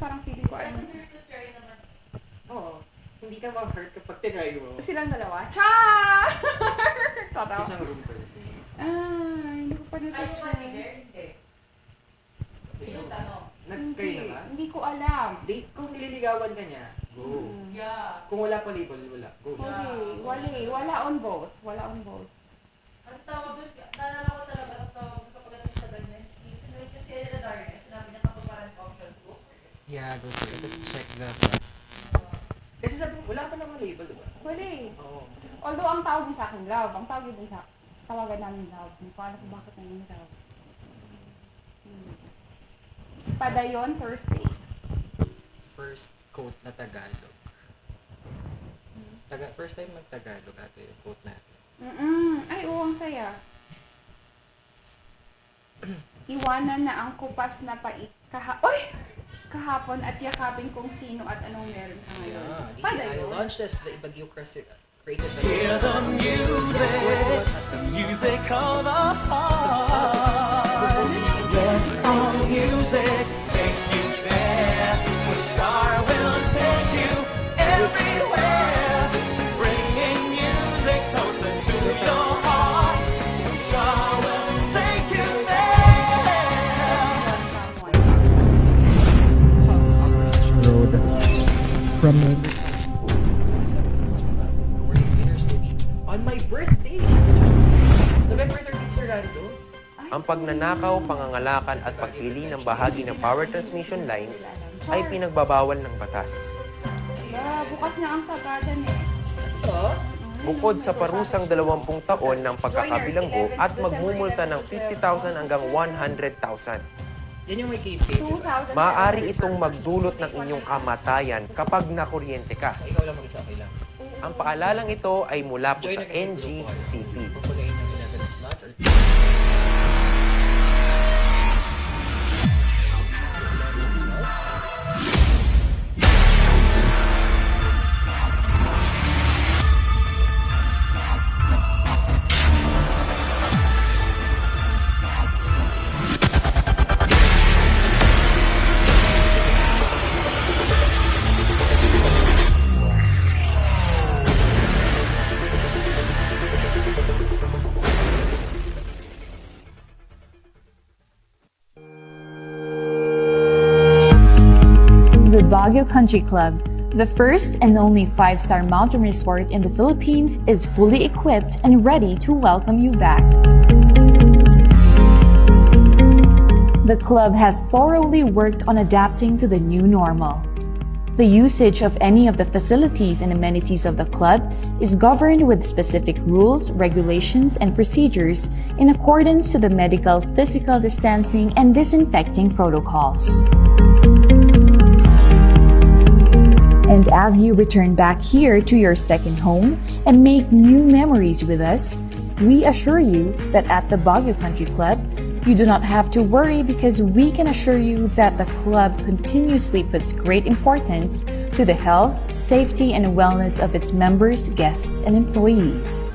Parang feeling ko ano. Oo. Hindi ka ma-hurt kapag tinry mo. Silang dalawa. Char! Sa isang room per day. Hindi ko pa na-try. Nag-try na ba? Hindi ko alam. Date, kung nililigawan ka niya, go. Yeah. Kung wala pa label, wala. Go. Wala on both. Wala on both. Ang tawag doon, naalala ko talaga ang tawag doon kapag natin sa ganyan. Sinunod yung si Elena Darnes, sinabi niya kapag parang options ko. Yeah, go for it. Just check the... Kasi sabi mo, wala pa namang label, diba? Wala eh. Oo. Although ang tawag niya sa akin, love. Ang tawag niya din sa tawagan namin love. Hindi ko alam kung bakit na yung love. Padayon, first day. First quote na Tagalog. First time mag-Tagalog ate yung quote natin. Ay, oo, ang saya. Iwanan na ang kupas na pait kahapon at yakapin kung sino at anong meron ka ngayon. Yeah, Padayon. launched as the Ibagyo created by Hear the music of the heart. Let all music take you there. The star will take you everywhere, bringing music closer to your heart. The star will take you there. Road from on my birthday! November 13th, Sir Rando. Ang pagnanakaw, pangangalakan at pagpili ng bahagi ng power transmission lines ay pinagbabawal ng batas. Bukas na ang sagadan eh. Bukod sa parusang 20 taon ng pagkakabilanggo at magmumulta ng 50,000 hanggang 100,000. Yan yung may KP. Maaari itong magdulot ng inyong kamatayan kapag nakuryente ka. Ikaw lang mag-isa, okay lang. Ang paalalang ito ay mula po sa NGCP. Pupulayin ng 11 slots or... The Baguio Country Club, the first and only 5-star mountain resort in the Philippines, is fully equipped and ready to welcome you back. The club has thoroughly worked on adapting to the new normal. The usage of any of the facilities and amenities of the club is governed with specific rules, regulations, and procedures in accordance to the medical, physical distancing, and disinfecting protocols. And as you return back here to your second home and make new memories with us, we assure you that at the Baguio Country Club, you do not have to worry because we can assure you that the club continuously puts great importance to the health, safety, and wellness of its members, guests, and employees.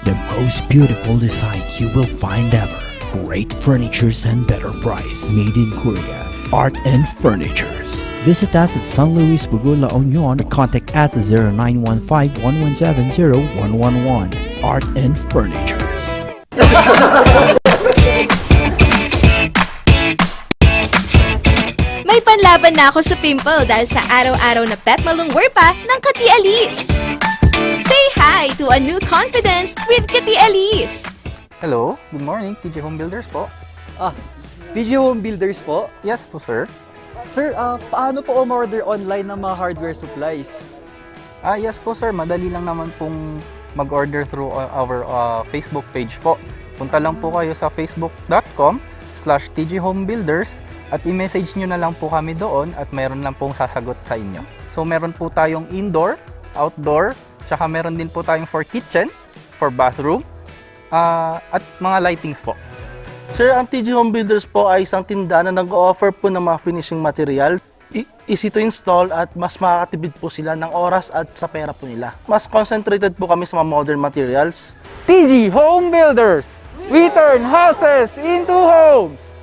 the most beautiful design you will find ever. Great furnitures and better price. Made in Korea. Art and Furnitures. Visit us at San Luis Bugo, La Union. Contact us at 0915-117-0111. Art and Furnitures. May panlaban na ako sa pimple dahil sa araw-araw na pet malungwer pa ng Kati Alice. Say hi to a new confidence with Kati Alice. Hello, good morning, TJ Home Builders po. TJ Home Builders po? Yes po, sir. Sir, paano po umorder online ng mga hardware supplies? Yes po, sir. Madali lang naman pong mag-order through our Facebook page po. Punta lang po kayo sa facebook.com/tjhomebuilders at i-message nyo na lang po kami doon at meron lang pong sasagot sa inyo. So, meron po tayong indoor, outdoor, tsaka meron din po tayong for kitchen, for bathroom, at mga lightings po. Sir, ang TJ Home Builders po ay isang tindahan na nag-offer po ng mga finishing material. Easy to install at mas makakatipid po sila ng oras at sa pera po nila. Mas concentrated po kami sa mga modern materials. TJ Home Builders! We turn houses into homes!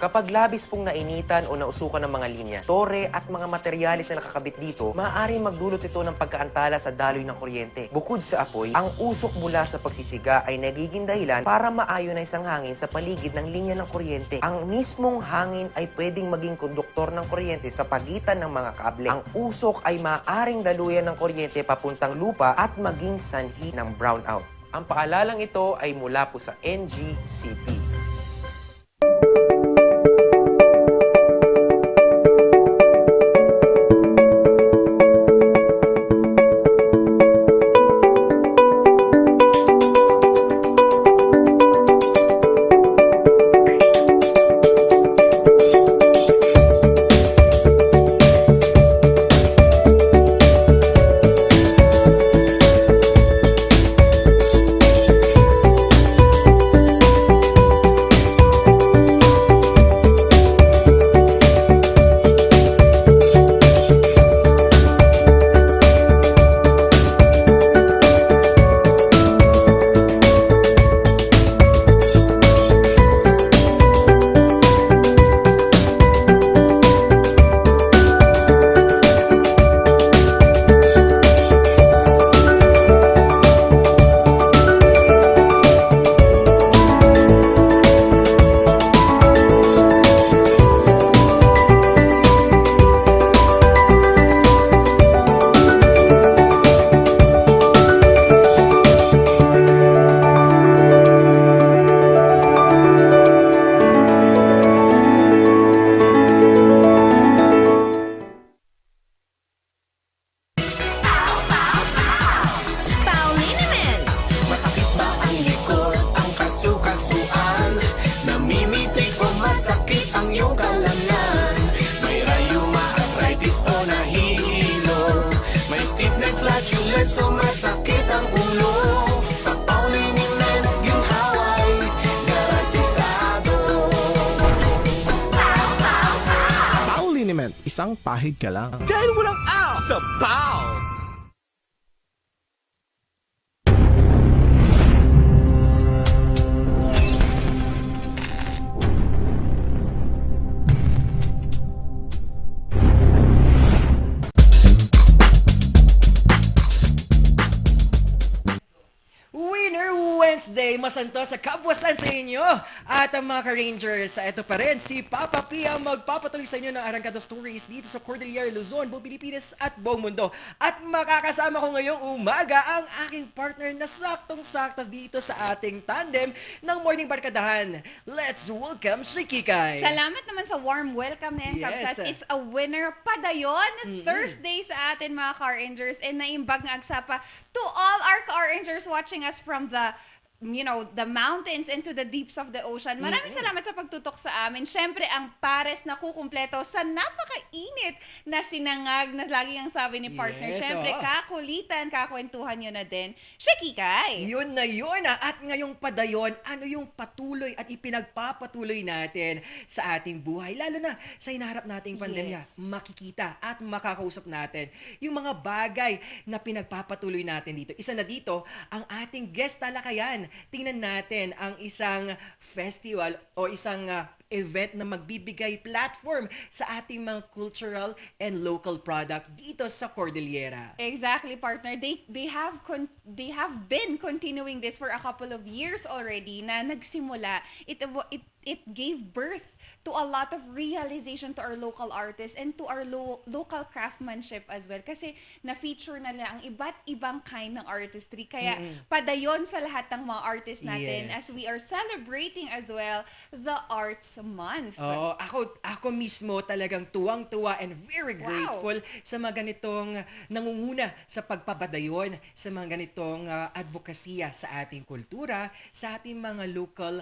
Kapag labis pong nainitan o nausukan ng mga linya, tore at mga materyales na nakakabit dito, maaaring magdulot ito ng pagkaantala sa daloy ng kuryente. Bukod sa apoy, ang usok mula sa pagsisiga ay nagiging dahilan para ma-ionize ang hangin sa paligid ng linya ng kuryente. Ang mismong hangin ay pwedeng maging konduktor ng kuryente sa pagitan ng mga kable. Ang usok ay maaaring daluyan ng kuryente papuntang lupa at maging sanhi ng brownout. Ang paalalang ito ay mula po sa NGCP. Isang pahid ka lang. Dahil walang out sa POW! Winner Wednesday! Masanto sa kabwasan sa inyo! At ang mga ka-Rangers, ito pa rin si Papa P ang magpapatuloy sa inyo ng Arangkada Stories dito sa Cordillera, Luzon, buong Pilipinas at buong mundo. At makakasama ko ngayong umaga ang aking partner na saktong-sakto dito sa ating tandem ng Morning Barkadahan. Let's welcome si Kikay! Salamat naman sa warm welcome na yan, Yes. Kabsat. It's a winner padayon Thursday sa atin mga Car Rangers, and naimbag nga agsapa to all our Car Rangers watching us from the the mountains into the deeps of the ocean. Maraming salamat sa pagtutok sa amin. Syempre, ang pares na kukumpleto sa napakainit na sinangag na lagi ang sabi ni partner. Yes, Syempre, kakulitan, kakwentuhan nyo na din. Siya, Kikay! Yun na yun At ngayong padayon, ano yung patuloy at ipinagpapatuloy natin sa ating buhay? Lalo na sa hinaharap nating pandemya, makikita at makakausap natin yung mga bagay na pinagpapatuloy natin dito. Isa na dito, ang ating guest talakayan. Tingnan natin ang isang festival o isang event na magbibigay platform sa ating mga cultural and local product dito sa Cordillera. Exactly, partner. They have been continuing this for a couple of years already na nagsimula. It gave birth to a lot of realization to our local artists and to our local craftsmanship as well. Kasi na-feature na nila ang iba't ibang kind ng artistry. Kaya padayon sa lahat ng mga artists natin as we are celebrating as well the Arts Month. Oh, ako mismo talagang tuwang-tuwa and very grateful sa mga ganitong nangunguna sa pagpapadayon sa mga ganitong advokasya sa ating kultura, sa ating mga local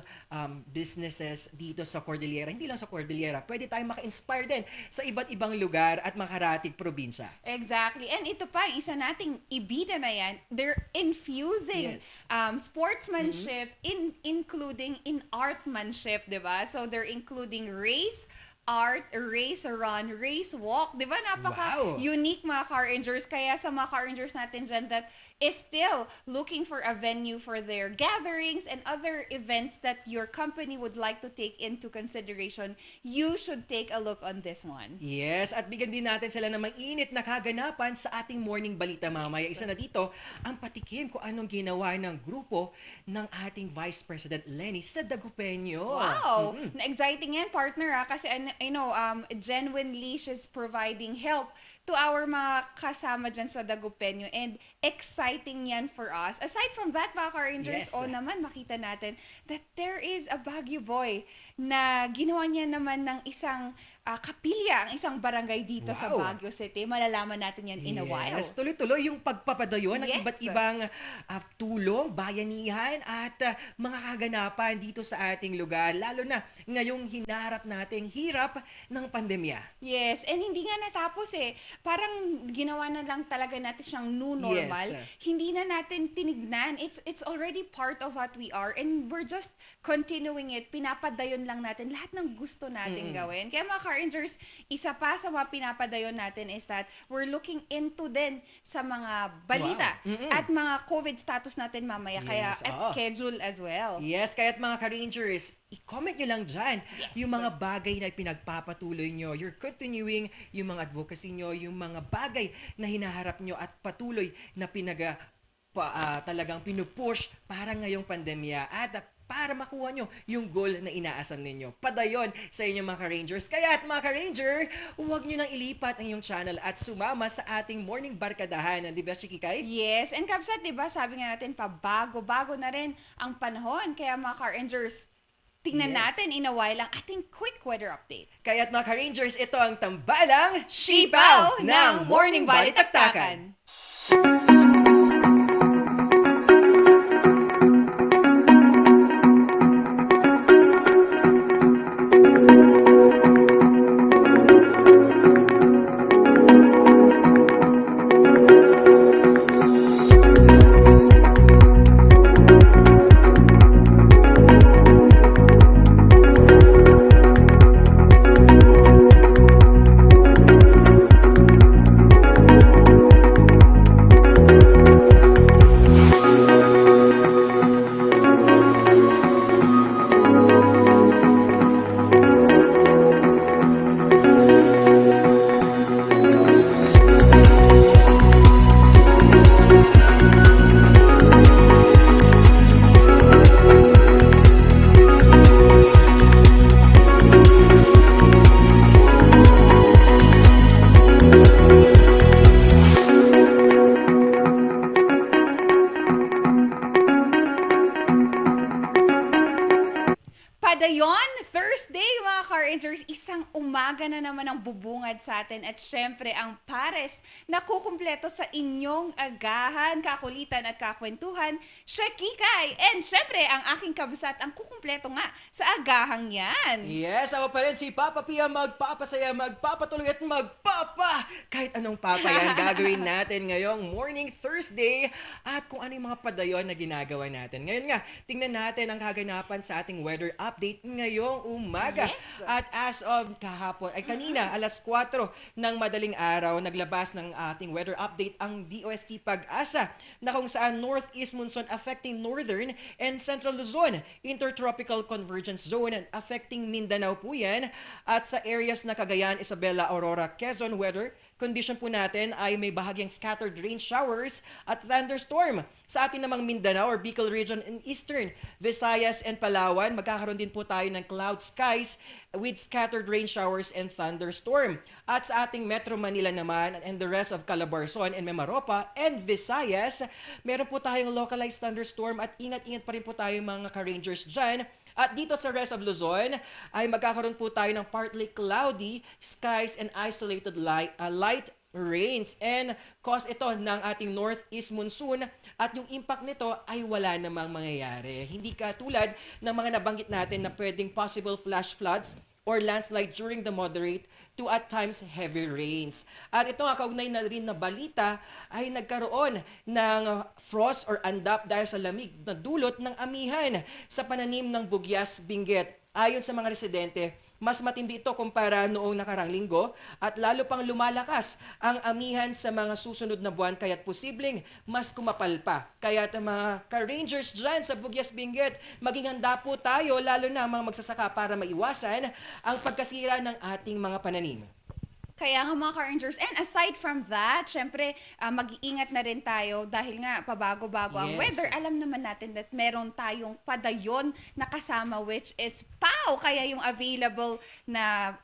businesses dito sa Cordillera. Hindi lang sa Cordillera, pwede tayong maka-inspire din sa iba't ibang lugar at makaratig probinsya. Exactly. And ito pa, isa nating ibida na yan, they're infusing sportsmanship including in artmanship, di ba? So they're including race, art, race run, race walk. Di ba? Wow. Napaka-unique mga car rangers. Kaya sa mga car rangers natin dyan that is still looking for a venue for their gatherings and other events that your company would like to take into consideration, you should take a look on this one. Yes, at bigyan din natin sila ng mainit na kaganapan sa ating morning balita mamaya. Isa na dito, ang patikim kung anong ginawa ng grupo ng ating Vice President Lenny sa Dagupeño. Wow! Na-exciting yan, partner, kasi I know, genuinely she's providing help to our mga kasama dyan sa Dagupeño, and exciting yan for us. Aside from that, mga ka-rangers, Yes. naman makita natin that there is a Baguio boy na ginawa niya naman ng isang kapilya, ang isang barangay dito sa Wow. Baguio City. Malalaman natin yan in a while. Yes, tuloy-tuloy yung pagpapadayon ng Yes. iba't ibang tulong, bayanihan at mga kaganapan dito sa ating lugar. Lalo na ngayong hinaharap nating hirap ng pandemya. Yes, and hindi nga natapos eh. Parang ginawa na lang talaga natin siyang new normal. Yes. Hindi na natin tinignan. It's already part of what we are, and we're just continuing it. Pinapadayon lang natin lahat ng gusto natin gawin. Kaya mga Car-Rangers, isa pa sa mga pinapadayon natin is that we're looking into din sa mga balita at mga COVID status natin mamaya. Kaya Yes, at schedule as well. Yes, kaya't mga ka-Rangers, i-comment nyo lang dyan yung mga bagay na pinagpapatuloy nyo. You're continuing yung mga advocacy nyo, yung mga bagay na hinaharap nyo at patuloy na talagang pinupush para ngayong pandemya at para makuha nyo yung goal na inaasam ninyo. Padayon sa inyo mga ka-Rangers. Kaya at mga ka-Ranger, huwag nyo nang ilipat ang iyong channel at sumama sa ating morning barkadahan. Di ba, Chikikay? Yes, and Kapsat, di ba, sabi nga natin, pabago-bago na rin ang panahon. Kaya mga Car-Rangers, tingnan natin in a while ang ating quick weather update. Kaya at mga ka-Rangers, ito ang tambalang Sipaw ng Morning Balitaktakan. Padayon, Thursday mga Car-Rangers, isang umaga na naman ang bubungad sa atin at syempre ang pares na kukumpleto sa inyong agahan, kakulitan at kakwentuhan, Shakikay! And syempre ang aking kabsat ang kukumpleto nga sa agahang yan. Yes, ako pa rin si Papa Pia, magpapasaya, magpapatuloy at kahit anong papa yan gagawin natin ngayong morning Thursday at kung ano yung mga padayon na ginagawa natin. Ngayon nga, tingnan natin ang kaganapan sa ating weather update ngayong umaga. Yes. At as of kanina, alas 4 ng madaling araw, naglabas ng ating weather update ang DOST Pag-asa na kung saan northeast monsoon affecting northern and central Luzon, intertropical convergence zone affecting Mindanao po yan, at sa areas na Cagayan, Isabela, Aurora, Quezon weather condition po natin ay may bahagyang scattered rain showers at thunderstorm. Sa atin namang Mindanao or Bicol region in eastern, Visayas and Palawan, magkakaroon din po tayo ng cloud skies with scattered rain showers and thunderstorm. At sa ating Metro Manila naman and the rest of Calabarzon and Mimaropa and Visayas, meron po tayong localized thunderstorm at ingat-ingat pa rin po tayo mga ka-Rangers dyan. At dito sa rest of Luzon ay magkakaroon po tayo ng partly cloudy skies and isolated light rains, and cause ito ng ating northeast monsoon at yung impact nito ay wala namang mangyayari. Hindi katulad ng mga nabanggit natin na pwedeng possible flash floods or landslide during the moderate to at times heavy rains. At ito nga, kaugnay na rin na balita ay nagkaroon ng frost or andap dahil sa lamig na dulot ng amihan sa pananim ng bugyas binggit. Ayon sa mga residente, Mas matindi ito kumpara noong nakarang linggo at lalo pang lumalakas ang amihan sa mga susunod na buwan kaya't posibleng mas kumapal pa. Kaya't mga ka-Rangers dyan sa Bugyas Benguet, maging handa po tayo lalo na ang mga magsasaka para maiwasan ang pagkasira ng ating mga pananim. Kaya nga mga ka-Rangers, and aside from that, syempre, mag-iingat na rin tayo dahil nga pabago-bago ang Yes. weather. Alam naman natin that meron tayong padayon na kasama which is POW! Kaya yung available na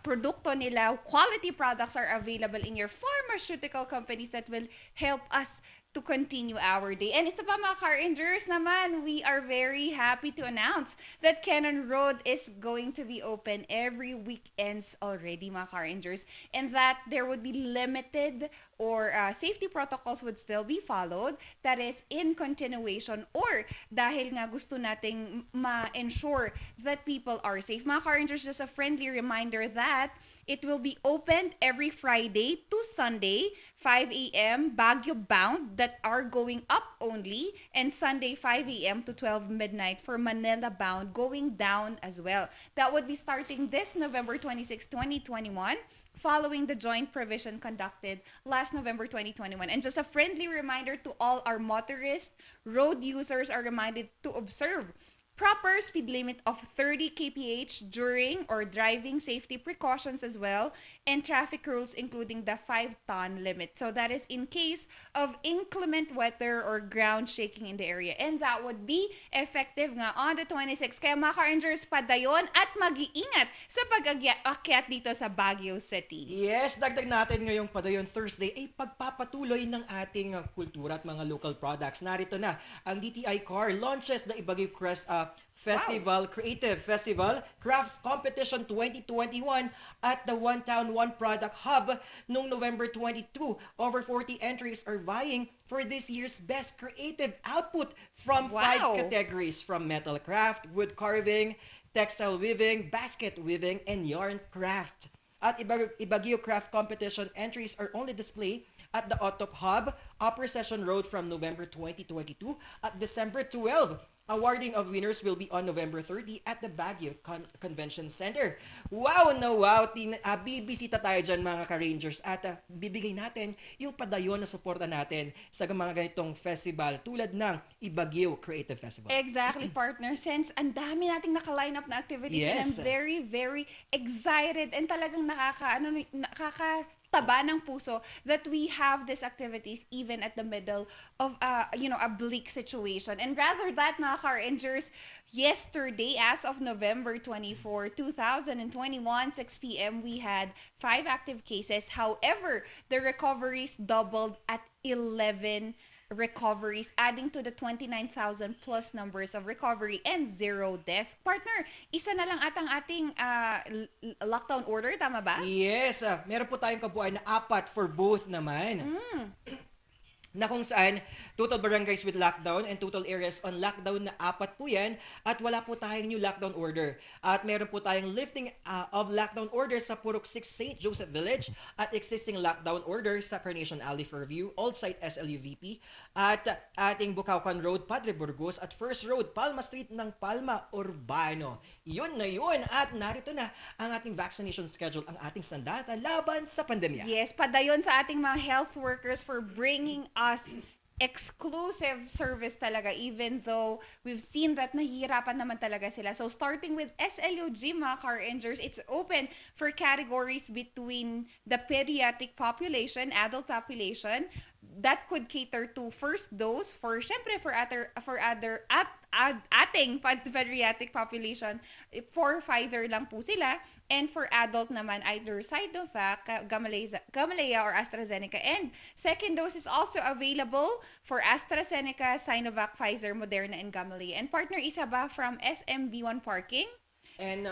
produkto nila, quality products are available in your pharmaceutical companies that will help us to continue our day. And ito pa mga car-rangers naman, we are very happy to announce that Cannon Road is going to be open every weekends already mga car-rangers, and that there would be limited or safety protocols would still be followed. That is in continuation or dahil nga gusto nating ma-ensure that people are safe. Mga car-rangers, just a friendly reminder that it will be opened every Friday to Sunday, 5 a.m. Baguio bound that are going up only, and Sunday 5 a.m. to 12 midnight for Manila bound going down as well. That would be starting this November 26, 2021, following the joint provision conducted last November 2021. And just a friendly reminder to all our motorists, road users are reminded to observe proper speed limit of 30 kph during or driving safety precautions as well, and traffic rules including the 5-ton limit. So that is in case of inclement weather or ground shaking in the area. And that would be effective nga on the 26th. Kaya mga ka-Rangers, padayon at mag-iingat sa pag-akyat dito sa Baguio City. Yes, dagdag natin ngayong Padayon Thursday ay pagpapatuloy ng ating kultura at mga local products. Narito na ang DTI Car launches the Ibaguio Crest Festival, Creative Festival Crafts Competition 2021 at the One Town One Product Hub noong November 22. Over 40 entries are vying for this year's best creative output from 5 categories, from metal craft, wood carving, textile weaving, basket weaving, and yarn craft. At Ibaguio Craft Competition entries are only displayed at the Otop Hub, Upper Session Road from November 2022 at December 12. Awarding of winners will be on November 30 at the Baguio Convention Center. Wow na wow! Bibisita tayo dyan mga ka-Rangers at bibigay natin yung padayon na suporta natin sa mga ganitong festival tulad ng Ibaguio Creative Festival. Exactly, partner. Since ang dami nating naka-line up na activities, and I'm Yes. very, very excited and talagang nakakataba ng puso that we have these activities even at the middle of a bleak situation. And rather that, mga car-rangers, yesterday, as of November 24, 2021, 6 p.m., we had 5 active cases. However, the recoveries doubled at 11 recoveries, adding to the 29,000 plus numbers of recovery and 0 death. Partner, isa na lang atang ating lockdown order, tama ba? Yes, meron po tayong kabuuan na 4 for both naman. Na kung saan total barangays with lockdown and total areas on lockdown na 4 po yan, at wala po tayong new lockdown order. At meron po tayong lifting of lockdown order sa Purok 6 St. Joseph Village at existing lockdown order sa Carnation Alley Fairview, Old Site SLUVP, at ating Bucaucan Road, Padre Burgos, at First Road, Palma Street ng Palma Urbano. Yun na yun, at narito na ang ating vaccination schedule, ang ating sandata laban sa pandemya. Yes, padayon sa ating mga health workers for bringing us exclusive service talaga, even though we've seen that nahihirapan naman talaga sila. So starting with SLUG, mga car-rangers, it's open for categories between the pediatric population, adult population, that could cater to first dose for syempre for ating pediatric population, for Pfizer lang po sila, and for adult naman either Sinovac, Gamaleya or AstraZeneca, and second dose is also available for AstraZeneca, Sinovac, Pfizer, Moderna, and Gamaleya. And partner, isa ba from SMB1 Parking? And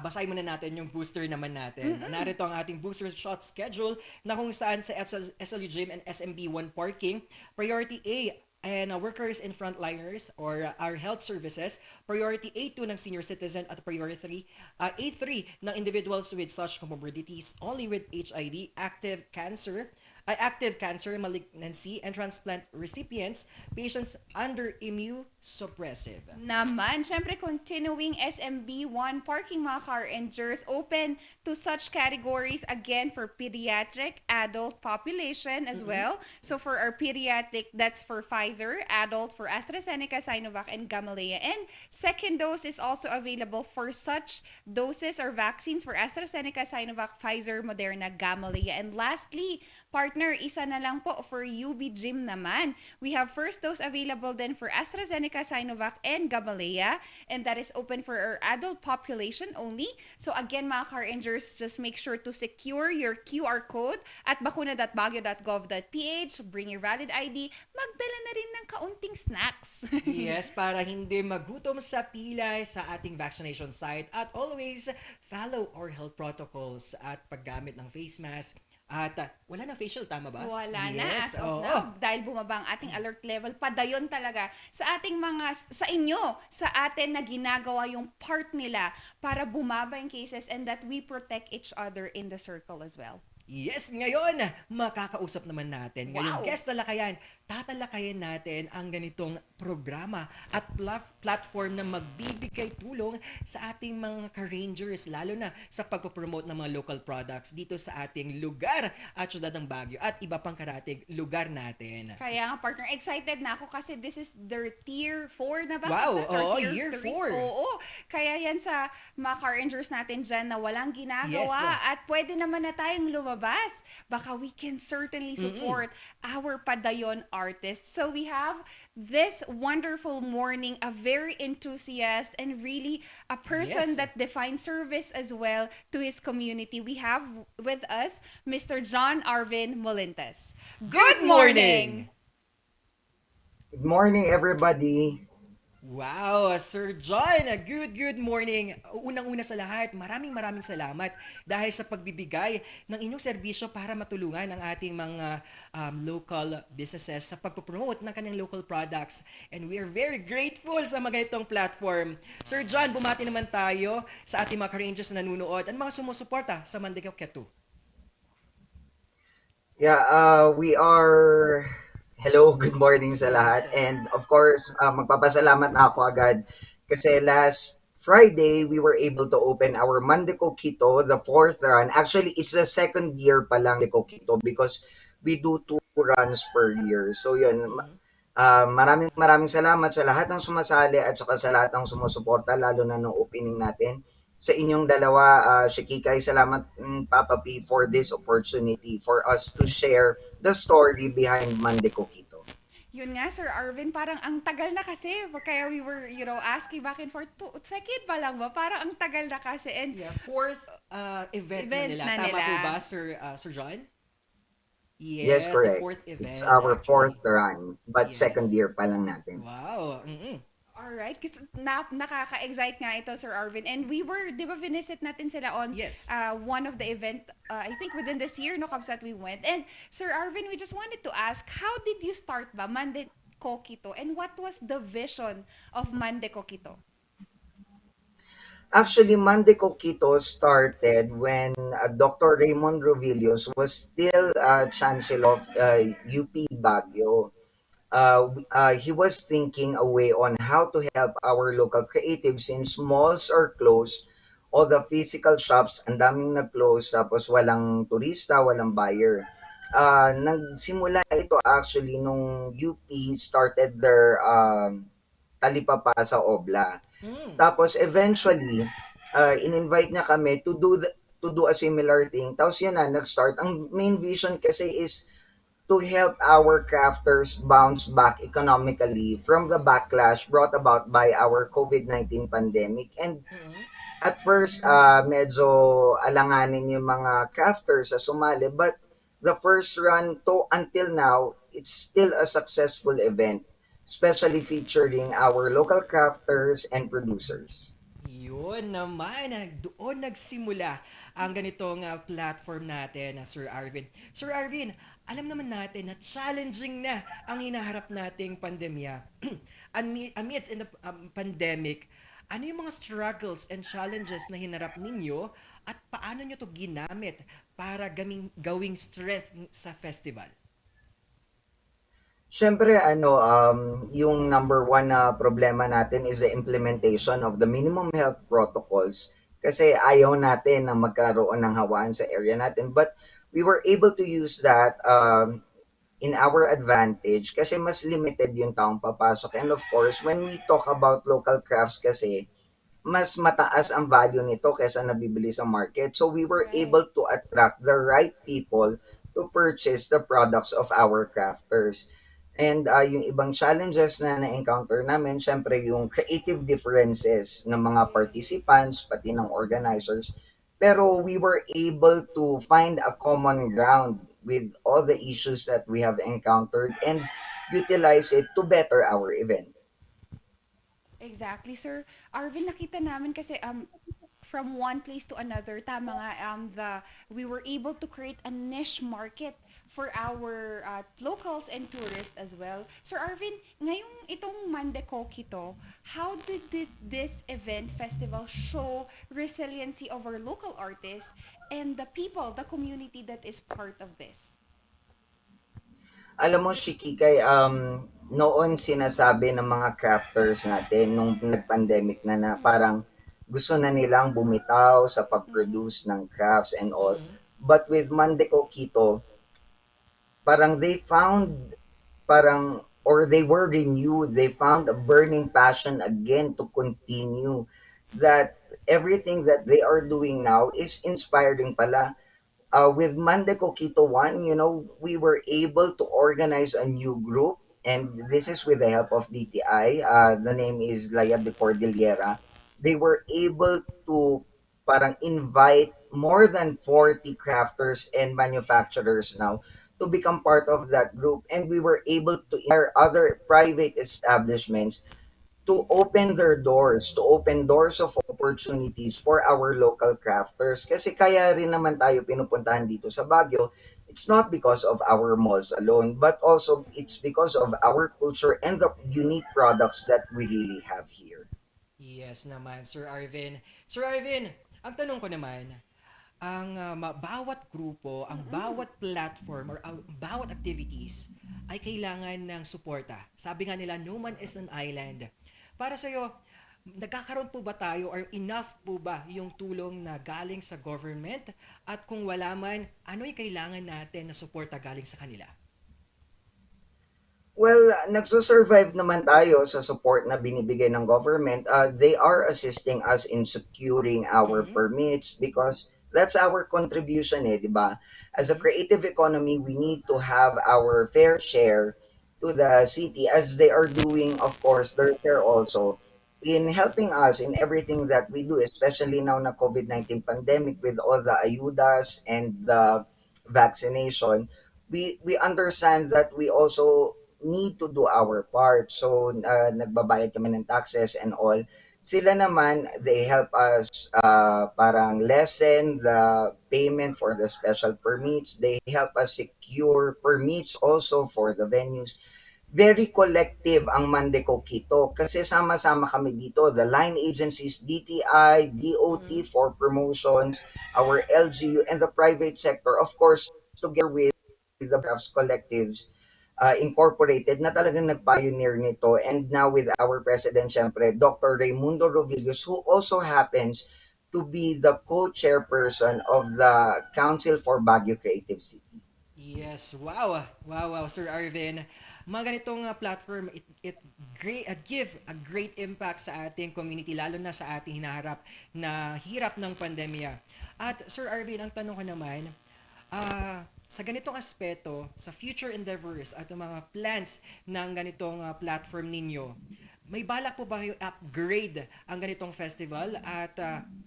basahin muna natin yung booster naman natin. Narito ang ating booster shot schedule na kung saan sa SLU Gym and SMB1 Parking, Priority A and workers and frontliners or our health services, Priority A2 ng senior citizen, at Priority A3 ng individuals with such comorbidities only with HIV, active cancer, active cancer, malignancy, and transplant recipients, patients under immunosuppressive. Naman, syempre continuing SMB1 parking mga car rangers open to such categories again for pediatric, adult population as well. So for our pediatric, that's for Pfizer, adult for AstraZeneca, Sinovac, and Gamaleya. And second dose is also available for such doses or vaccines for AstraZeneca, Sinovac, Pfizer, Moderna, Gamaleya. And lastly, partner, isa na lang po for UB Gym naman. We have first dose available then for AstraZeneca, Sinovac, and Gamaleya. And that is open for our adult population only. So again, mga car rangers, just make sure to secure your QR code at bakuna.baguio.gov.ph. Bring your valid ID. Magdala na rin ng kaunting snacks. Yes, para hindi magutom sa pila sa ating vaccination site at always follow our health protocols at paggamit ng face mask. At wala na facial, tama ba? Wala na Yes, as of oo. now dahil bumaba ang ating alert level. Padayon talaga sa ating sa inyo, sa atin na ginagawa yung part nila para bumaba yung cases and that we protect each other in the circle as well. Yes, ngayon, makakausap naman natin. Ngayong Wow. guest talakayan, tatalakayan natin ang ganitong programa at platform na magbibigay tulong sa ating mga ka-rangers, lalo na sa pagpapromote ng mga local products dito sa ating lugar at syudad ng Baguio at iba pang karatig lugar natin. Kaya nga partner, excited na ako kasi this is their tier 4 na ba? Wow, Or oo, tier year 3? 4. Oo, kaya yan sa mga car rangers natin dyan na walang ginagawa Yes. at pwede naman na tayong lumabas. Baka we can certainly support our padayon artists. So we have this wonderful morning, a very enthusiast and really a person Yes. that defines service as well to his community. We have with us Mr. John Arvin Molintes. Good morning! Good morning, everybody. Wow, Sir John, good morning. Unang-una sa lahat, maraming salamat dahil sa pagbibigay ng inyong serbisyo para matulungan ang ating mga local businesses sa pagpopromote ng kanilang local products. And we are very grateful sa mga ganitong platform. Sir John, bumati naman tayo sa ating mga ka-rangers na nanunood at mga sumusuporta sa Mandikao Ketu. Yeah, we are... Hello, good morning sa lahat. And of course, magpapasalamat na ako agad kasi last Friday, we were able to open our Mandeco Quito, the fourth run. Actually, it's the second year pa lang Mandeco Quito because we do 2 runs per year. So yun, maraming salamat sa lahat ng sumasali at saka sa lahat ng sumusuporta, lalo na nung opening natin. Sa inyong dalawa, Shakikay, salamat Papa P for this opportunity for us to share the story behind Mandeco Quito. Yun nga, Sir Arvin, parang ang tagal na kasi. Kaya we were, asking back and forth. Second pa lang ba? Parang ang tagal na kasi. And Yeah, fourth event na nila. Tama po ba, Sir John? Yes, correct. The fourth event. It's our actually. fourth run, but Yes. second year pa lang natin. Wow. alright, kasi nakaka-excite nga ito, Sir Arvin. And we were, di ba, visit natin sila on one of the event, I think within this year, no, Kabs, that we went. And Sir Arvin, we just wanted to ask, how did you start ba Mandeco Quito? And what was the vision of Mandeco Quito? Actually, Mandeco Quito started when Dr. Raymond Rovillos was still Chancellor of UP Baguio. He was thinking a way on how to help our local creatives since malls are closed, all the physical shops, ang daming nag-close, tapos walang turista, walang buyer. Nagsimula ito actually nung UP started their talipapa sa Obla. Tapos eventually, in-invite niya kami to do a similar thing. Tapos yun na, nag-start. Ang main vision kasi is to help our crafters bounce back economically from the backlash brought about by our COVID-19 pandemic. And at first, medyo alanganin yung mga crafters sa sumali, but the first run to until now, it's still a successful event, especially featuring our local crafters and producers. Yun naman, doon nagsimula ang ganitong platform natin, Sir Arvin. Sir Arvin, alam naman natin na challenging na ang hinaharap nating pandemya. Amidst in the pandemic, ano yung mga struggles and challenges na hinarap ninyo at paano nyo to ginamit para gawing strength sa festival? Siyempre yung number one na problema natin is the implementation of the minimum health protocols kasi ayaw natin na magkaroon ng hawaan sa area natin. But we were able to use that in our advantage kasi mas limited yung taong papasok. And of course, when we talk about local crafts kasi, mas mataas ang value nito kaysa nabibili sa market. So we were Right. able to attract the right people to purchase the products of our crafters. And yung ibang challenges na na-encounter namin, syempre yung creative differences ng mga participants, pati ng organizers. Pero we were able to find a common ground with all the issues that we have encountered and utilize it to better our event. Exactly, sir. Arvin, nakita namin kasi from one place to another, tama nga, we were able to create a niche market for our locals and tourists as well. Sir Arvin, ngayong itong Mande Kokito, how did this event festival show resiliency of our local artists and the people, the community that is part of this? Alam mo, Shikikay, noon sinasabi ng mga crafters natin nung nag-pandemic na parang gusto na nilang bumitaw sa pag-produce ng crafts and all. But with Mandeco Quito, parang they found parang or they were renewed, they found a burning passion again to continue that everything that they are doing now is inspiring pala. With Mande Coquito 1, we were able to organize a new group, and this is with the help of DTI. The name is Layad de Cordillera. They were able to parang invite more than 40 crafters and manufacturers now to become part of that group, and we were able to inspire other private establishments to open doors of opportunities for our local crafters. Kasi kaya rin naman tayo pinupuntahan dito sa Baguio, it's not because of our malls alone, but also it's because of our culture and the unique products that we really have here. Yes naman, Sir Arvin. Sir Arvin, ang tanong ko naman, ang bawat grupo, ang bawat platform or ang bawat activities ay kailangan ng suporta. Sabi nga nila, no man is an island. Para sa'yo, nagkakaroon po ba tayo or enough po ba yung tulong na galing sa government? At kung wala man, ano yung kailangan natin na suporta galing sa kanila? Well, nagsusurvive naman tayo sa support na binibigay ng government. They are assisting us in securing our permits because that's our contribution di ba? As a creative economy, we need to have our fair share to the city as they are doing, of course, their share also in helping us in everything that we do, especially now na COVID-19 pandemic with all the ayudas and the vaccination. We understand that we also need to do our part. So, nagbabayad kami ng taxes and all. Sila naman, they help us parang lessen the payment for the special permits. They help us secure permits also for the venues. Very collective ang Mandeco Quito kasi sama-sama kami dito. The line agencies, DTI, DOT for promotions, our LGU, and the private sector. Of course, together with the crafts collectives incorporated na talagang nag-pioneer nito. And now with our president, syempre, Dr. Raimundo Rovillos, who also happens to be the co-chairperson of the Council for Baguio Creative City. Yes, wow. Wow, Sir Arvin. Mga ganitong platform, it give a great impact sa ating community, lalo na sa ating hinaharap na hirap ng pandemya. At Sir Arvin, ang tanong ko naman, sa ganitong aspeto, sa future endeavors at mga plans ng ganitong platform ninyo, may balak po ba kayo upgrade ang ganitong festival at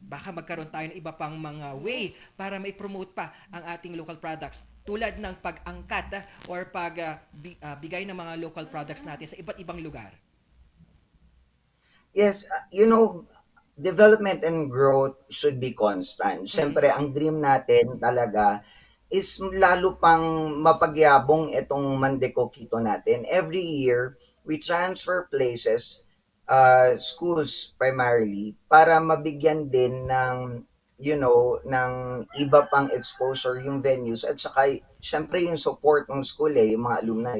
baka magkaroon tayo ng iba pang mga way para mai-promote pa ang ating local products tulad ng pag-angkat or bigay ng mga local products natin sa iba't ibang lugar? Yes, development and growth should be constant. Siyempre, ang dream natin talaga is lalo pang mapagyabong itong Mandeco Quito natin. Every year, we transfer places, schools primarily, para mabigyan din ng ng iba pang exposure yung venues at saka syempre yung support ng school yung mga alumni.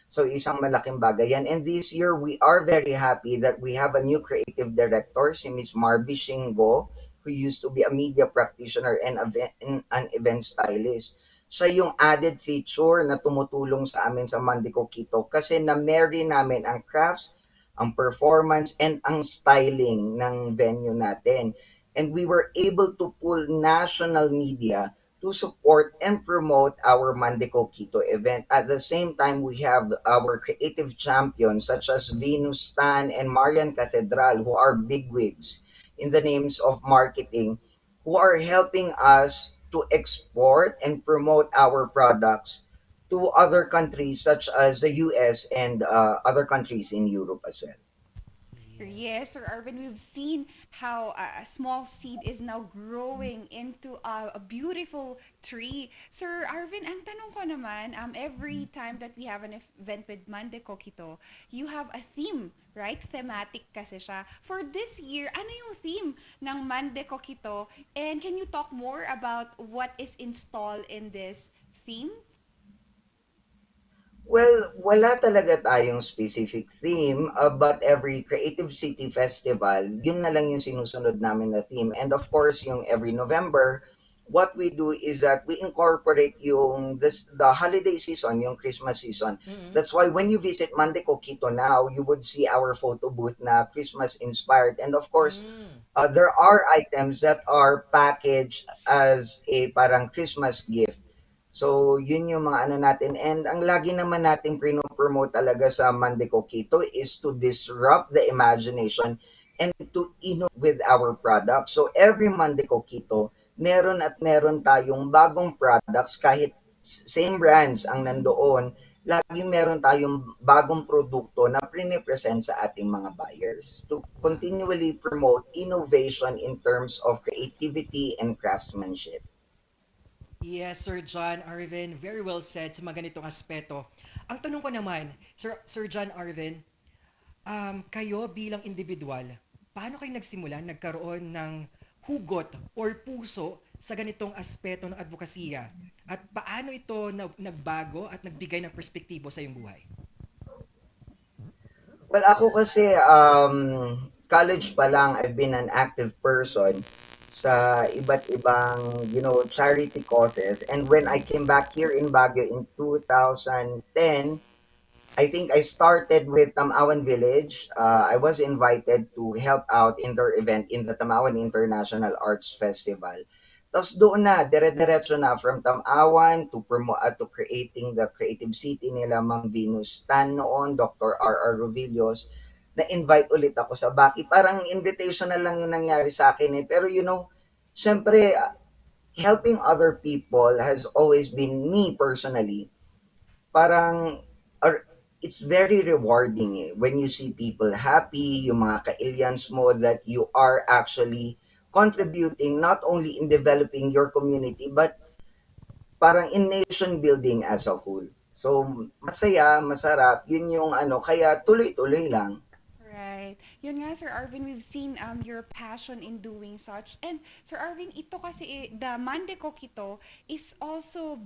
So isang malaking bagay yan. And this year, we are very happy that we have a new creative director, si Miss Marby Shingo, who used to be a media practitioner and an event stylist. Siya yung added feature na tumutulong sa amin sa Mandico Quito kasi na-marry namin ang crafts, ang performance, and ang styling ng venue natin. And we were able to pull national media to support and promote our Mandico Quito event. At the same time, we have our creative champions such as Venus Tan and Marian Cathedral, who are bigwigs in the names of marketing, who are helping us to export and promote our products to other countries such as the US and other countries in Europe as well. Yes, Sir Arvin, we've seen how a small seed is now growing into a beautiful tree. Sir Arvin, ang tanong ko naman, every time that we have an event with Mande Kokito, you have a theme, right? Thematic kasi siya. For this year, ano yung theme ng Mande Kokito? And can you talk more about what is installed in this theme? Well, wala talaga tayong specific theme, but every Creative City Festival, yun na lang yung sinusunod namin na theme. And of course, yung every November, what we do is that we incorporate the holiday season, yung Christmas season. That's why when you visit Mande Coquito now, you would see our photo booth na Christmas inspired. And of course, there are items that are packaged as a parang Christmas gift. So, yun yung mga ano natin. And ang lagi naman natin promote talaga sa Mande Coquito is to disrupt the imagination and to innovate with our products. So, every Mande Coquito, meron at meron tayong bagong products kahit same brands ang nandoon. Lagi meron tayong bagong produkto na present sa ating mga buyers to continually promote innovation in terms of creativity and craftsmanship. Yes, Sir John Arvin, very well said sa mga ganitong aspeto. Ang tanong ko naman, Sir John Arvin, kayo bilang individual, paano kayo nagsimula, nagkaroon ng hugot or puso sa ganitong aspeto ng advokasya? At paano ito nagbago at nagbigay ng perspektibo sa iyong buhay? Well, ako kasi college pa lang, I've been an active person sa iba't ibang, charity causes. And when I came back here in Baguio in 2010, I think I started with Tamawan Village. I was invited to help out in their event in the Tamawan International Arts Festival. Tapos doon na, dire-diretso na from Tamawan to creating the creative city nila Ma'am Venus Tan noon, Dr. R.R. Rovillos. Na-invite ulit ako sa Baki. Parang invitational lang yung nangyari sa akin eh. Pero syempre, helping other people has always been me personally. Parang, it's very rewarding when you see people happy, yung mga ka-aliens mo that you are actually contributing not only in developing your community, but parang in nation building as a whole. So, masaya, masarap, yun yung kaya tuloy-tuloy lang. Right. Yun nga, Sir Arvin, we've seen your passion in doing such. And Sir Arvin, ito kasi, the Mande Coquito is also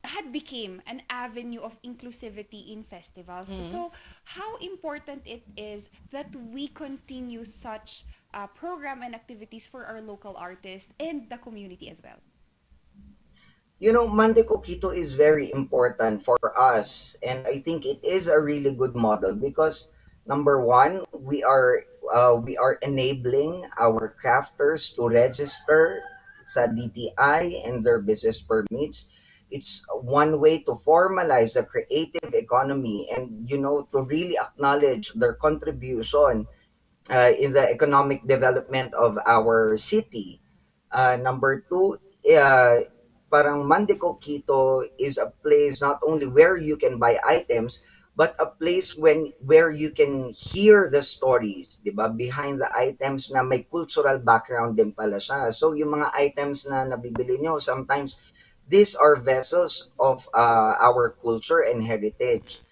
had became an avenue of inclusivity in festivals. So how important it is that we continue such program and activities for our local artists and the community as well. Mande Coquito is very important for us, and I think it is a really good model because number one, we are enabling our crafters to register sa DTI and their business permits. It's one way to formalize the creative economy and to really acknowledge their contribution in the economic development of our city. Number two, parang Mande Coquito is a place not only where you can buy items, but a place where you can hear the stories, 'di ba? Behind the items na may cultural background din pala siya. So yung mga items na nabibili nyo, sometimes these are vessels of our culture and heritage.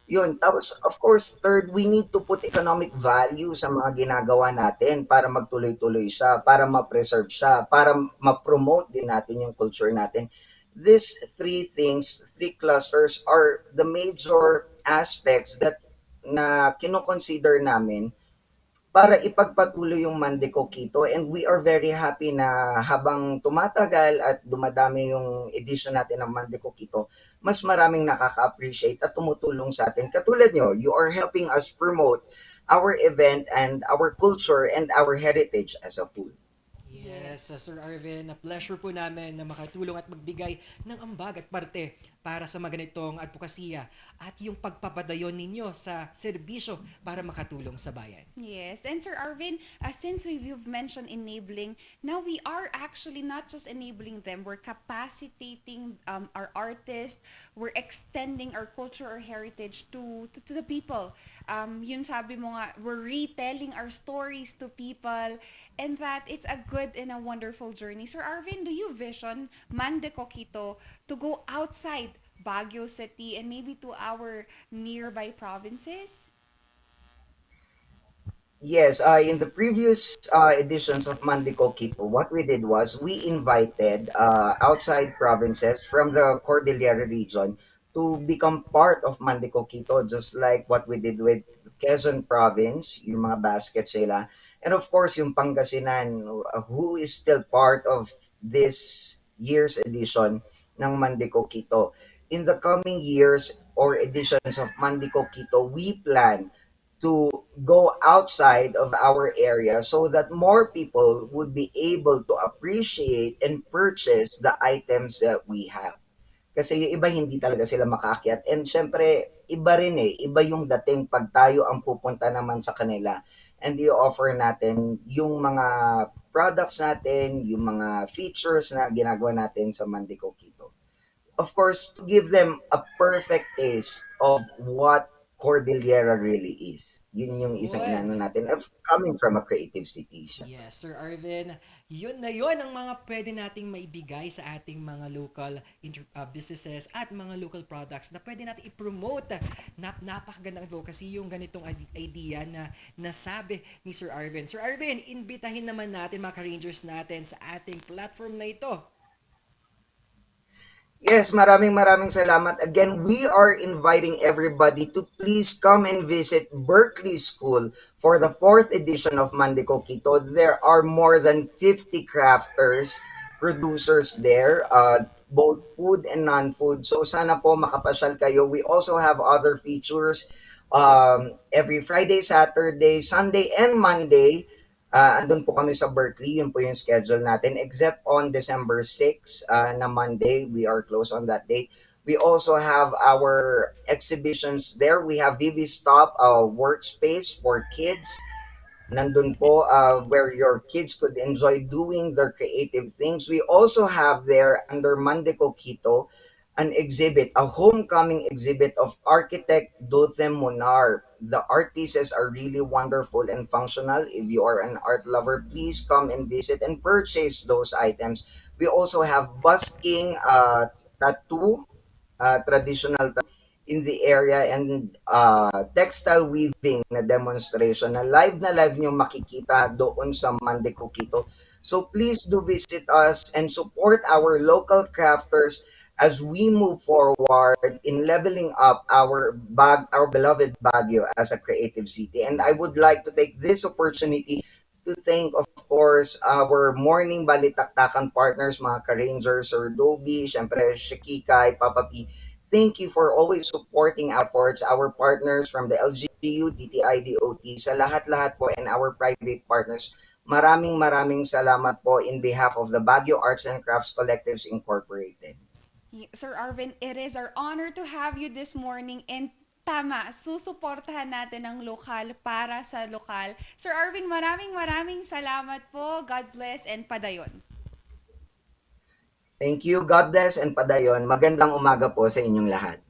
Yun. Tapos, of course, third, we need to put economic value sa mga ginagawa natin para magtuloy-tuloy siya, para ma-preserve siya, para ma-promote din natin yung culture natin. These three things, three clusters are the major aspects that na kino-consider namin para ipagpatuloy yung Mandeko Quito, and we are very happy na habang tumatagal at dumadami yung edition natin ng Mandeko Quito, mas maraming nakaka-appreciate at tumutulong sa atin. Katulad nyo, you are helping us promote our event and our culture and our heritage as a whole. Yes, Sir Arvin, na pleasure po namin na makatulong at magbigay ng ambag at parte para sa mga ganitong advokasya at yung pagpapadayon ninyo sa serbisyo para makatulong sa bayan. Yes, and Sir Arvin, since you've mentioned enabling, now we are actually not just enabling them, we're capacitating our artists, we're extending our culture or heritage to the people. Yun sabi mo nga, we're retelling our stories to people, and that it's a good and a wonderful journey. Sir Arvin, do you vision Mande Coquito to go outside Baguio City and maybe to our nearby provinces? Yes, in the previous editions of Mandico Quito, what we did was we invited outside provinces from the Cordillera region to become part of Mandico Quito, just like what we did with Quezon province, yung mga basket sila. And of course, yung Pangasinan, who is still part of this year's edition ng Mandico Quito. In the coming years or editions of Mandico Quito, we plan to go outside of our area so that more people would be able to appreciate and purchase the items that we have. Kasi yung iba hindi talaga sila makaakyat. And syempre, iba rin iba yung dating pag tayo ang pupunta naman sa kanila and i-offer natin yung mga products natin, yung mga features na ginagawa natin sa Mandico Quito. Of course, to give them a perfect taste of what Cordillera really is. Yun yung isang Yun. inano natin of coming from a creative city siya. Yes, Sir Arvin. Yun na yun ang mga pwede nating maibigay sa ating mga local businesses at mga local products na pwede natin i-promote. Napakagandang advocacy yung ganitong idea na nasabi ni Sir Arvin. Sir Arvin, imbitahin naman natin mga ka-rangers natin sa ating platform na ito. Yes, maraming salamat. Again, we are inviting everybody to please come and visit Berkeley School for the 4th edition of Mandico Quito. There are more than 50 crafters, producers there, both food and non-food. So sana po makapasyal kayo. We also have other features every Friday, Saturday, Sunday, and Monday. Andun po kami sa Berkeley, yun po yung schedule natin. Except on December 6 na Monday, we are closed on that day. We also have our exhibitions there. We have Vivi Stop, a workspace for kids. Nandun po where your kids could enjoy doing their creative things. We also have there under Mandeco Quito, an exhibit, a homecoming exhibit of architect Dothem Monar. The art pieces are really wonderful and functional. If you are an art lover, please come and visit and purchase those items. We also have busking, tattoo, traditional in the area, and textile weaving na demonstration na live nyo makikita doon sa Mandeco Quito. So please do visit us and support our local crafters as we move forward in leveling up our beloved Baguio as a creative city. And I would like to take this opportunity to thank, of course, our morning Balitaktakan partners, mga ka-Rangers, Sir Dobie, syempre Shakikay, Papa P. Thank you for always supporting efforts, our partners from the LGU, DTI, DOT, sa lahat-lahat po, and our private partners. Maraming salamat po in behalf of the Baguio Arts and Crafts Collectives Incorporated. Sir Arvin, it is our honor to have you this morning, and tama, susuportahan natin ang lokal para sa lokal. Sir Arvin, maraming salamat po. God bless and padayon. Thank you. God bless and padayon. Magandang umaga po sa inyong lahat.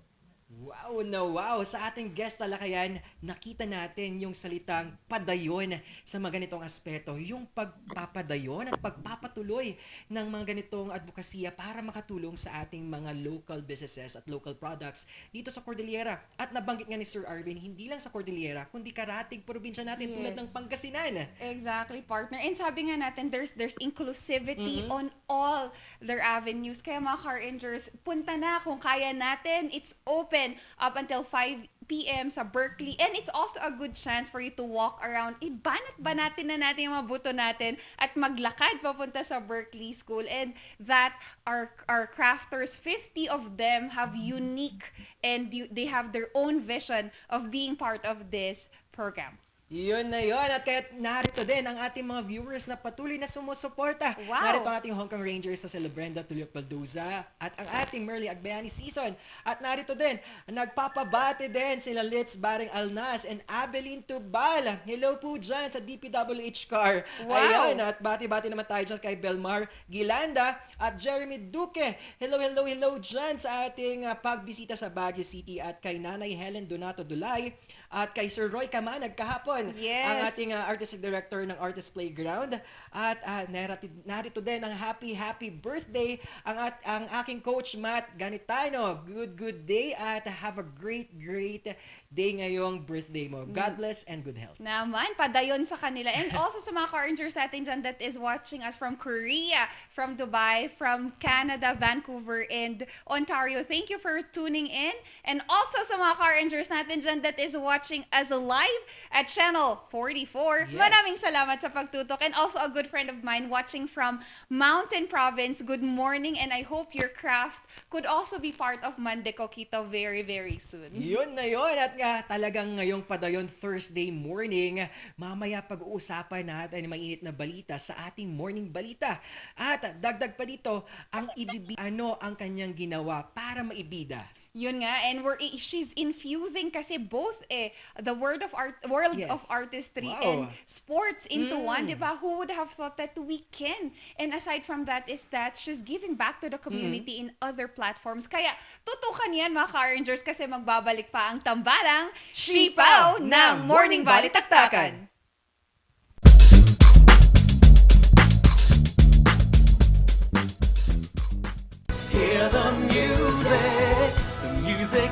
Wow, wow. Sa ating guest talakayan, nakita natin yung salitang padayon sa mga ganitong aspeto. Yung pagpapadayon at pagpapatuloy ng mga ganitong advokasya para makatulong sa ating mga local businesses at local products dito sa Cordillera. At nabanggit nga ni Sir Arvin, hindi lang sa Cordillera, kundi karatig probinsya natin tulad ng Pangasinan. Exactly, partner. And sabi nga natin, there's inclusivity on all their avenues. Kaya mga car rangers, punta na kung kaya natin. It's open up until 5 p.m. sa Berkeley. And it's also a good chance for you to walk around. Banat-banatin na natin yung mga buto natin at maglakad papunta sa Berkeley School. And that our crafters, 50 of them have unique and they have their own vision of being part of this program. Yun na yun. At kaya narito din ang ating mga viewers na patuloy na sumusuporta. Wow. Narito ang ating Hong Kong Rangers na sila Brenda Tulio Baldoza at ang ating Merly Agbayani season. At narito din, nagpapabati din sila Litz Baring Alnas and Abeline Tubal. Hello po dyan sa DPWH car. Wow. Ayan, at bati-bati naman tayo dyan kay Belmar Gilanda at Jeremy Duque. Hello dyan sa ating pagbisita sa Baguio City at kay Nanay Helen Donato Dulay at kay Sir Roy Kamanag kahapon. Yes. Ang ating artistic director ng Artist Playground. At narito din ang happy birthday ang aking coach Matt Ganitano. Good day at have a great day ngayong birthday mo. God bless and good health. Naman, padayon sa kanila. And also sa mga car rangers natin dyan that is watching us from Korea, from Dubai, from Canada, Vancouver, and Ontario. Thank you for tuning in. And also sa mga car rangers natin dyan that is watching us live at Channel 44. Yes. Maraming salamat sa pagtutok. And also a good friend of mine watching from Mountain Province. Good morning, and I hope your craft could also be part of Mande Coquito very, very soon. Yun na yun. At nga talagang ngayong padayon Thursday morning, mamaya pag-uusapan natin ang mainit na balita sa ating morning balita. At dagdag pa dito, ang ang kanyang ginawa para maibida. Yun nga, and she's infusing kasi both the world of artistry and sports into one, di ba? Who would have thought that we can? And aside from that is that she's giving back to the community in other platforms. Kaya tutukan yan mga car rangers kasi magbabalik pa ang tambalang Sipaw ng Morning Balitaktakan. Hear the music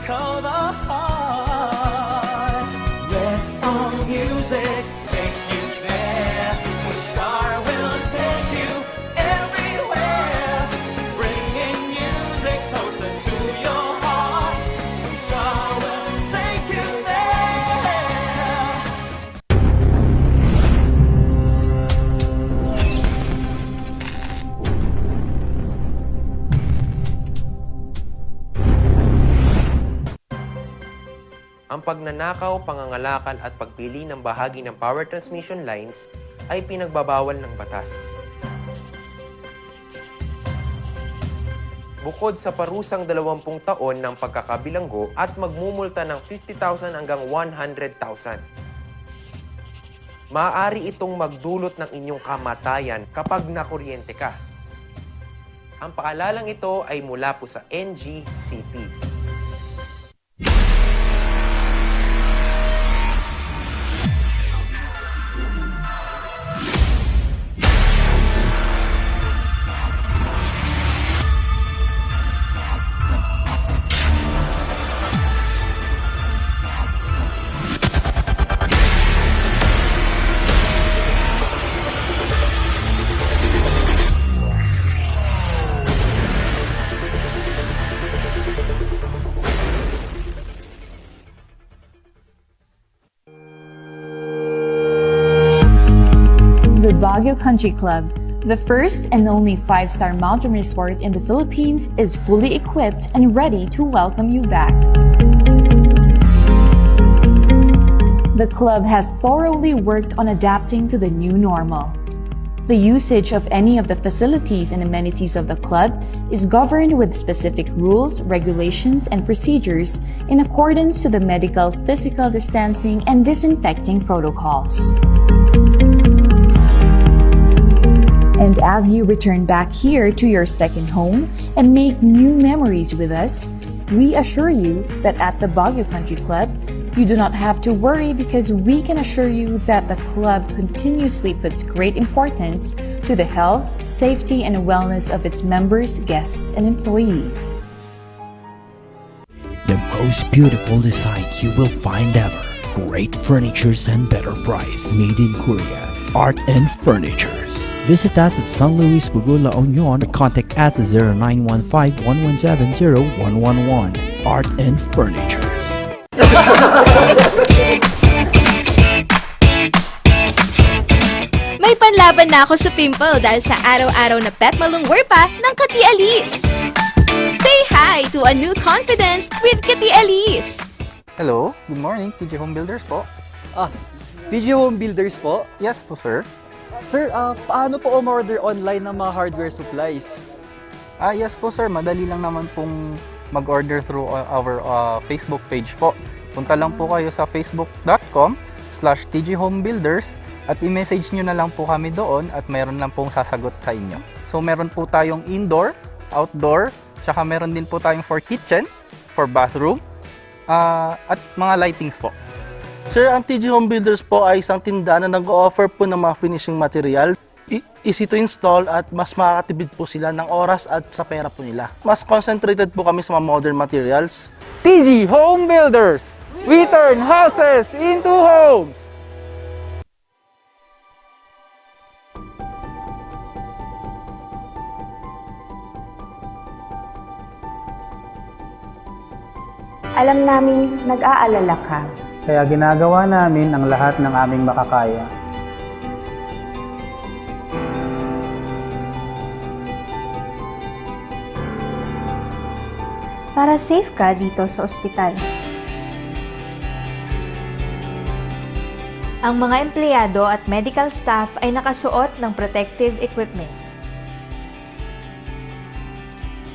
of the heart. Let our music take you there. The star will take you everywhere, bringing music closer to your heart. The star will take you there. Ang pagnanakaw, pangangalakal at pagpili ng bahagi ng power transmission lines ay pinagbabawal ng batas. Bukod sa parusang 20 taon ng pagkakabilanggo at magmumulta ng 50,000 hanggang 100,000. Maaari itong magdulot ng inyong kamatayan kapag nakuryente ka. Ang paalalang ito ay mula po sa NGCP. The Baguio Country Club, the first and only 5-star mountain resort in the Philippines, is fully equipped and ready to welcome you back. The club has thoroughly worked on adapting to the new normal. The usage of any of the facilities and amenities of the club is governed with specific rules, regulations, and procedures in accordance to the medical, physical distancing, and disinfecting protocols. And as you return back here to your second home and make new memories with us, We assure you that at the Baguio Country Club, you do not have to worry because we can assure you that the club continuously puts great importance to the health, safety, and wellness of its members, guests, and employees. The most beautiful design you will find ever. Great furnitures and better price. Made in Korea. Art and Furnitures. Visit us at San Luis Bugula, La Union. Contact us at 0915-117-0111. Art and Furnitures. May panlaban na ako sa pimple dahil sa araw-araw na pet malungwer pa ng Kati Alice. Say hi to a new confidence with Kati Alice. Hello, good morning, TJ Home Builders po. TJ Home Builders po? Yes po, sir. Sir, paano po umorder online ng mga hardware supplies? Yes po, sir. Madali lang naman pong mag-order through our Facebook page po. Punta lang po kayo sa facebook.com/tghomebuilders at i-message nyo na lang po kami doon at mayroon lang pong sasagot sa inyo. So meron po tayong indoor, outdoor, tsaka meron din po tayong for kitchen, for bathroom, at mga lightings po. Sir, ang TG Home Builders po ay isang tindahan na nag-o-offer po ng mga finishing material. Easy to install at mas makakatipid po sila ng oras at sa pera po nila. Mas concentrated po kami sa mga modern materials. TG Home Builders! We turn houses into homes! Alam naming nag-aalala ka. Kaya ginagawa namin ang lahat ng aming makakaya. Para safe ka dito sa ospital. Ang mga empleyado at medical staff ay nakasuot ng protective equipment.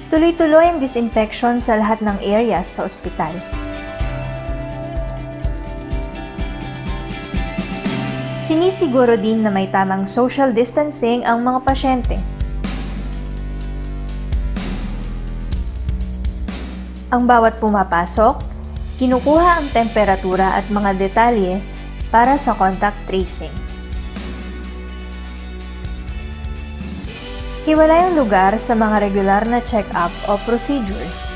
Tuloy-tuloy ang disinfection sa lahat ng areas sa ospital. Sinisiguro din na may tamang social distancing ang mga pasyente. Ang bawat pumapasok, kinukuha ang temperatura at mga detalye para sa contact tracing. Hiwalay ang lugar sa mga regular na check-up o procedure.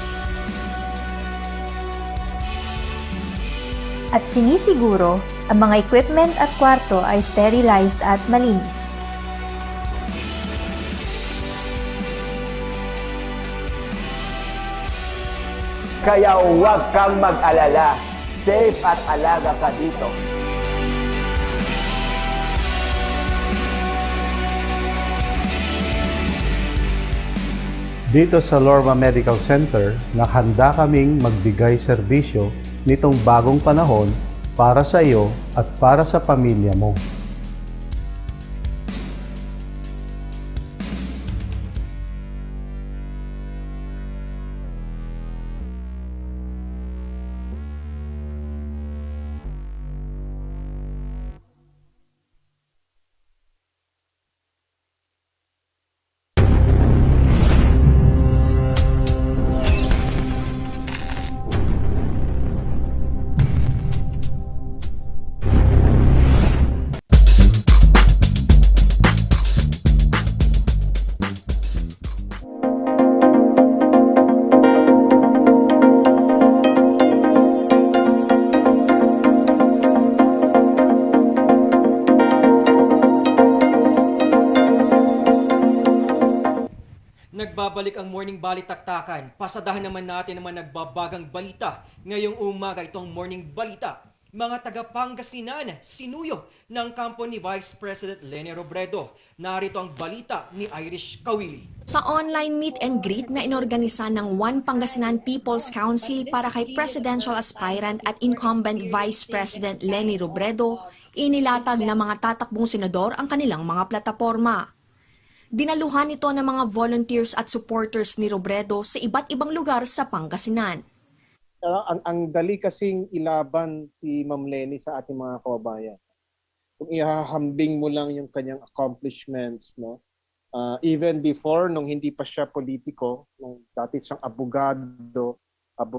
At sinisiguro ang mga equipment at kwarto ay sterilized at malinis. Kaya huwag kang mag-alala. Safe at alaga ka dito. Dito sa Lorma Medical Center, nakahanda kaming magbigay serbisyo nitong bagong panahon para sa iyo at para sa pamilya mo. Nagbabalik ang morning Balitaktakan. Pasadahan naman natin naman nagbabagang balita. Ngayong umaga itong morning balita. Mga taga-Pangasinan, sinuyo ng kampo ni Vice President Leni Robredo. Narito ang balita ni Irish Kawili. Sa online meet and greet na inorganisa ng One Pangasinan People's Council para kay presidential aspirant at incumbent Vice President Leni Robredo, inilatag ng mga tatakbong senador ang kanilang mga plataporma. Dinaluhan ito ng mga volunteers at supporters ni Robredo sa iba't ibang lugar sa Pangasinan. Ang dali kasing ilaban si Ma'am Leni sa ating mga kababayan. Kung ihahambing mo lang yung kanyang accomplishments, no? Even before, nung hindi pa siya politiko, nung dati siyang abogado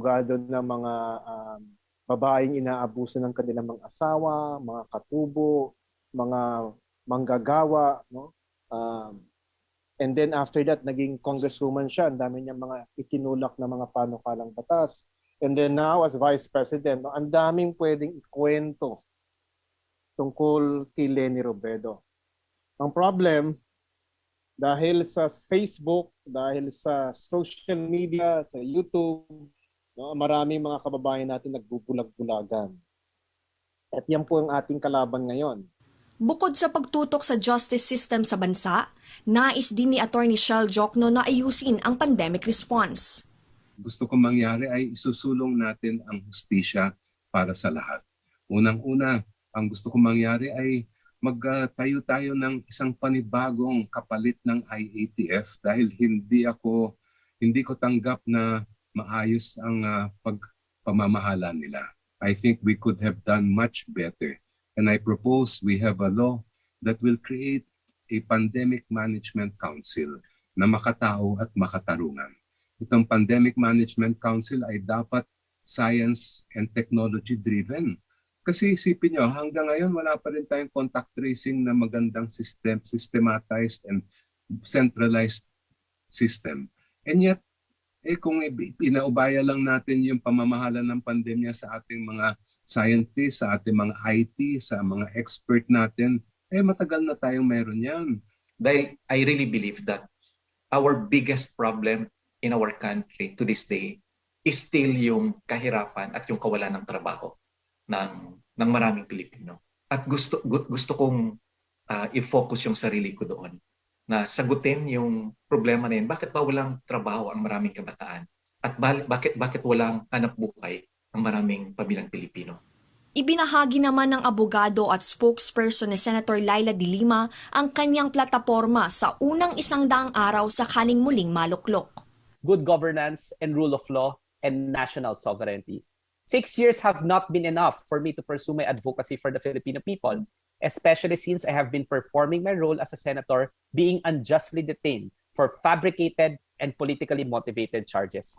abogado ng mga babaeng inaabuso ng kanilang mga asawa, mga katubo, mga manggagawa, no? And then after that, naging congresswoman siya. Ang dami niyang mga itinulak na mga panukalang batas. And then now, as vice president, no, ang daming pwedeng ikwento tungkol kay Leni Robredo. Ang problem, dahil sa Facebook, dahil sa social media, sa YouTube, no, maraming mga kababayan natin nagbubulag-bulagan. At yan po ang ating kalaban ngayon. Bukod sa pagtutok sa justice system sa bansa, nais din ni Attorney Shell Jokno na ayusin ang pandemic response. Gusto kong mangyari ay isusulong natin ang hustisya para sa lahat. Unang-una, ang gusto kong mangyari ay magtayo tayo ng isang panibagong kapalit ng IATF dahil hindi ko tanggap na maayos ang pagpamamahala nila. I think we could have done much better. And I propose we have a law that will create a pandemic management council na makatao at makatarungan. Itong pandemic management council ay dapat science and technology driven. Kasi isipin nyo, hanggang ngayon wala pa rin tayong contact tracing na magandang systematized and centralized system. And yet, kung pinaubaya lang natin yung pamamahala ng pandemya sa ating mga scientists, sa ating mga IT, sa mga expert natin, matagal na tayong meron yan. Dahil I really believe that our biggest problem in our country to this day is still yung kahirapan at yung kawalan ng trabaho ng maraming Pilipino. At gusto kong i-focus yung sarili ko doon na sagutin yung problema na yun. Bakit ba walang trabaho ang maraming kabataan? At bakit walang hanap buhay ang maraming pamilyang Pilipino? Ibinahagi naman ng abogado at spokesperson ni Senator Laila de Lima ang kanyang plataporma sa unang 100 araw sakaling muling maluklok. Good governance and rule of law and national sovereignty. 6 years have not been enough for me to pursue my advocacy for the Filipino people, especially since I have been performing my role as a senator being unjustly detained for fabricated and politically motivated charges.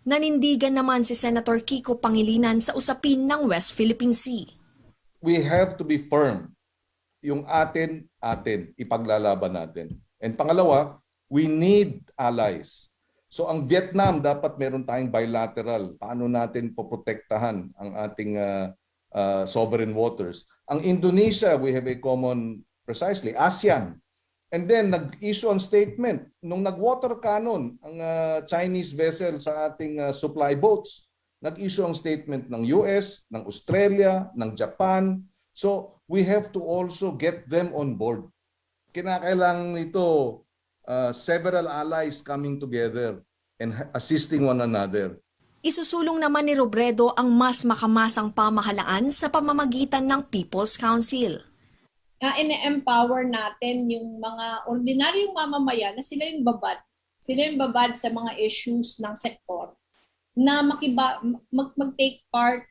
Nanindigan naman si Senator Kiko Pangilinan sa usapin ng West Philippine Sea. We have to be firm. Yung atin, ipaglalaban natin. And pangalawa, we need allies. So ang Vietnam, dapat meron tayong bilateral. Paano natin poprotektahan ang ating sovereign waters. Ang Indonesia, we have a common, precisely, ASEAN. And then nag-issue ang statement nung nag-water cannon ang Chinese vessel sa ating supply boats. Nag-issue ang statement ng US, ng Australia, ng Japan. So we have to also get them on board. Kinakailangan nito several allies coming together and assisting one another. Isusulong naman ni Robredo ang mas makamasang pamahalaan sa pamamagitan ng People's Council. Ine-empower natin yung mga ordinaryong mamamayan na sila yung babad sa mga issues ng sektor na mag-take part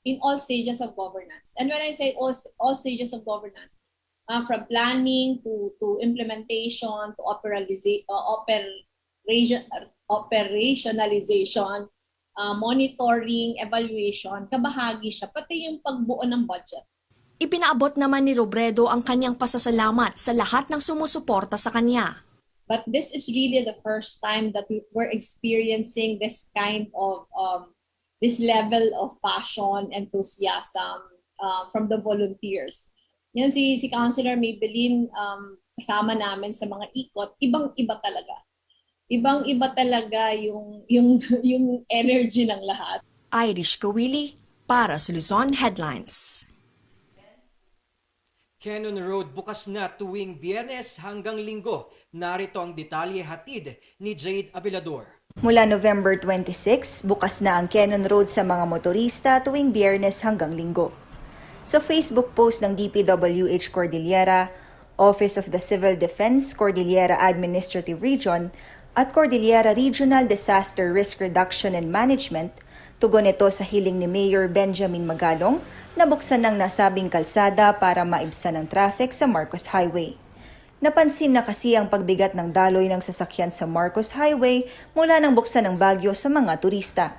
in all stages of governance. And when I say all stages of governance, from planning to implementation to operationalization, monitoring, evaluation, kabahagi siya, pati yung pagbuo ng budget. Ipinaabot naman ni Robredo ang kanyang pasasalamat sa lahat ng sumusuporta sa kanya. But this is really the first time that we're experiencing this kind of, this level of passion, enthusiasm from the volunteers. Yan si Councilor Maybelline, kasama namin sa mga ikot, ibang-iba talaga. Ibang-iba talaga yung energy ng lahat. Irish Kawili para sa Luzon Headlines. Cannon Road bukas na tuwing Biyernes hanggang Linggo. Narito ang detalye hatid ni Jade Abelador. Mula November 26, bukas na ang Cannon Road sa mga motorista tuwing Biyernes hanggang Linggo. Sa Facebook post ng DPWH Cordillera, Office of the Civil Defense Cordillera Administrative Region at Cordillera Regional Disaster Risk Reduction and Management, tugon ito sa hiling ni Mayor Benjamin Magalong na buksan ng nasabing kalsada para maibsan ang traffic sa Marcos Highway. Napansin na kasi ang pagbigat ng daloy ng sasakyan sa Marcos Highway mula nang buksan ng Baguio sa mga turista.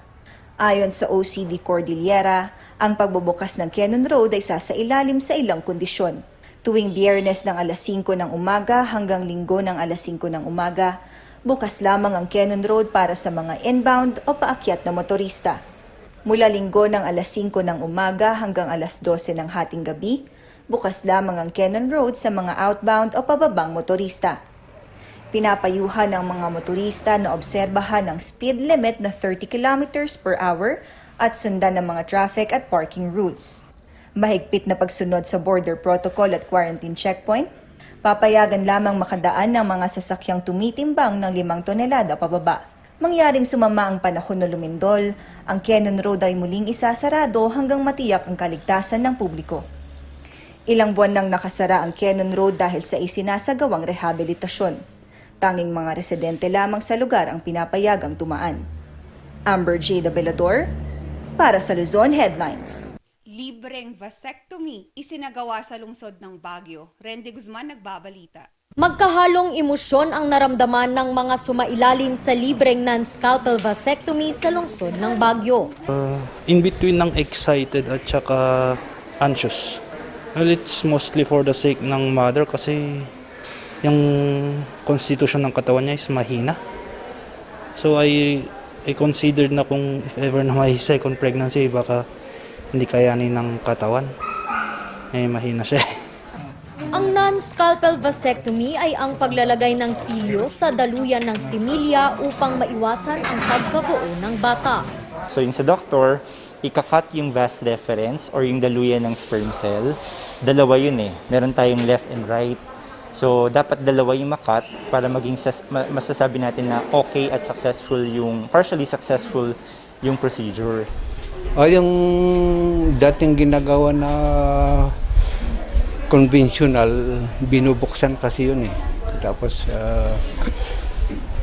Ayon sa OCD Cordillera, ang pagbubukas ng Cannon Road ay sasailalim sa ilang kondisyon. Tuwing Biyernes ng alas 5 ng umaga hanggang Linggo ng alas 5 ng umaga, bukas lamang ang Cannon Road para sa mga inbound o paakyat na motorista. Mula Linggo ng alas 5 ng umaga hanggang alas 12 ng hating gabi, bukas lamang ang Cannon Road sa mga outbound o pababang motorista. Pinapayuhan ng mga motorista na obserbahan ang speed limit na 30 kilometers per hour at sundan ng mga traffic at parking rules. Mahigpit na pagsunod sa border protocol at quarantine checkpoint, papayagan lamang makadaan ng mga sasakyang tumitimbang ng 5 tonelada pababa. Mangyaring sumama ang panahon na lumindol, ang Cannon Road ay muling isasarado hanggang matiyak ang kaligtasan ng publiko. Ilang buwan nang nakasara ang Cannon Road dahil sa isinasagawang rehabilitasyon. Tanging mga residente lamang sa lugar ang pinapayagang tumaan. Amber J. Dabelador, para sa Luzon Headlines. Libreng vasectomy isinagawa sa lungsod ng Baguio. Randy Guzman nagbabalita. Magkahalong emosyon ang naramdaman ng mga sumailalim sa libreng non-scalpel vasectomy sa lungsod ng Baguio. In between ng excited at saka anxious. Well, it's mostly for the sake ng mother kasi yung constitution ng katawan niya is mahina. So I considered na kung if ever na may second pregnancy, baka hindi kayanin ng katawan. Mahina siya. Ang non-scalpel vasectomy ay ang paglalagay ng silyo sa daluyan ng similya upang maiwasan ang pagkabuo ng bata. So yung sa doktor, ikakat yung vas deferens or yung daluyan ng sperm cell. Dalawa yun Meron tayong left and right. So dapat dalawa yung makat para maging masasabi natin na okay at successful partially successful yung procedure. Yung dating ginagawa na conventional, binubuksan kasi yun Tapos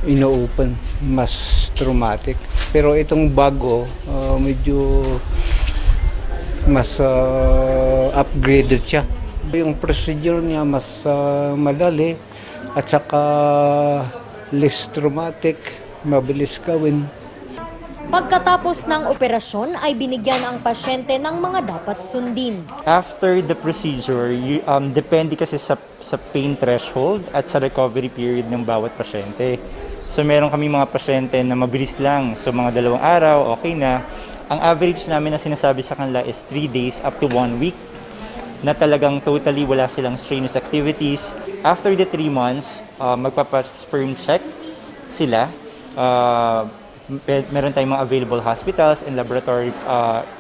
ino-open, mas traumatic. Pero itong bago, medyo mas upgraded siya. Yung procedure niya mas madali at saka less traumatic, mabilis gawin. Pagkatapos ng operasyon ay binigyan ang pasyente ng mga dapat sundin. After the procedure, depende kasi sa pain threshold at sa recovery period ng bawat pasyente. So meron kami mga pasyente na mabilis lang, so mga 2 araw, okay na. Ang average namin na sinasabi sa kanila is 3 days up to 1 week na talagang totally wala silang strenuous activities. After the 3 months, magpapa-sperm check sila. Meron tayong mga available hospitals and laboratory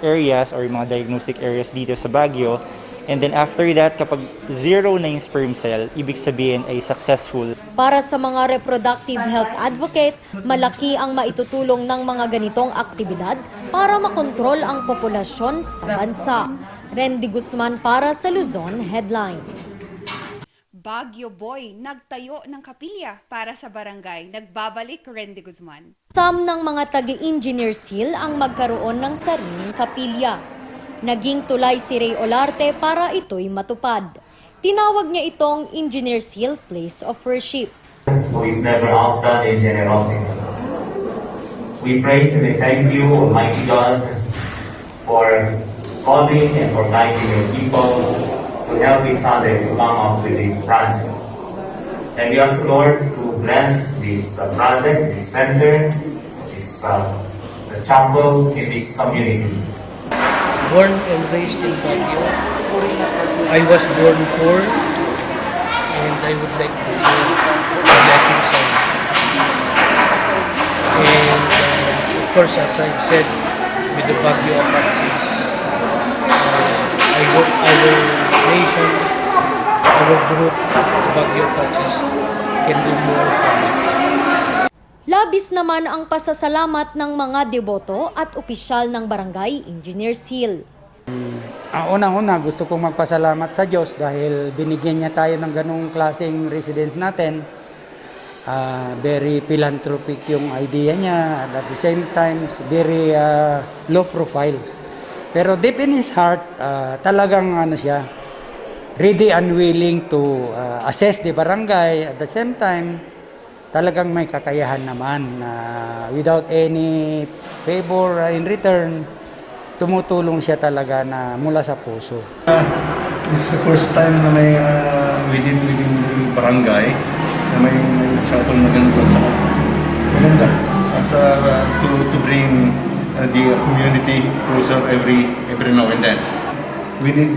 areas or mga diagnostic areas dito sa Baguio. And then after that, kapag 0 na yung sperm cell, ibig sabihin ay successful. Para sa mga reproductive health advocate, malaki ang maitutulong ng mga ganitong aktibidad para makontrol ang populasyon sa bansa. Randy Guzman para sa Luzon Headlines. Baguio Boy nagtayo ng kapilya para sa barangay. Nagbabalik Randy Guzman. Some ng mga taga-engineer seal ang magkaroon ng sariling kapilya. Naging tulay si Ray Olarte para ito'y matupad. Tinawag niya itong Engineer Seal Place of Worship. Who is never outdone in generosity. We praise and we thank you, Almighty God, for calling and for guiding your people to help each other to come up with this project. And we ask the Lord to bless this project, this center, this the chapel in this community. Born and raised in Baguio. I was born poor, and I would like to say a blessing sa And of course, as I've said, with the Baguio Apaches, I hope our nation, our group, Baguio Apaches, can do more for me. Labis naman ang pasasalamat ng mga deboto at opisyal ng Barangay Engineer Seal. Unang-una, gusto kong magpasalamat sa Diyos dahil binigyan niya tayo ng ganong klaseng residence natin. Very philanthropic yung idea niya, at the same time, very low profile. Pero deep in his heart, talagang siya, ready and willing to assess the barangay. At the same time, talagang may kakayahan naman without any favor. In return, tumutulong siya talaga na mula sa puso. This is the first time na may within barangay na may nagsasabi na ganun sa maganda. At to bring the community closer every now and then. We need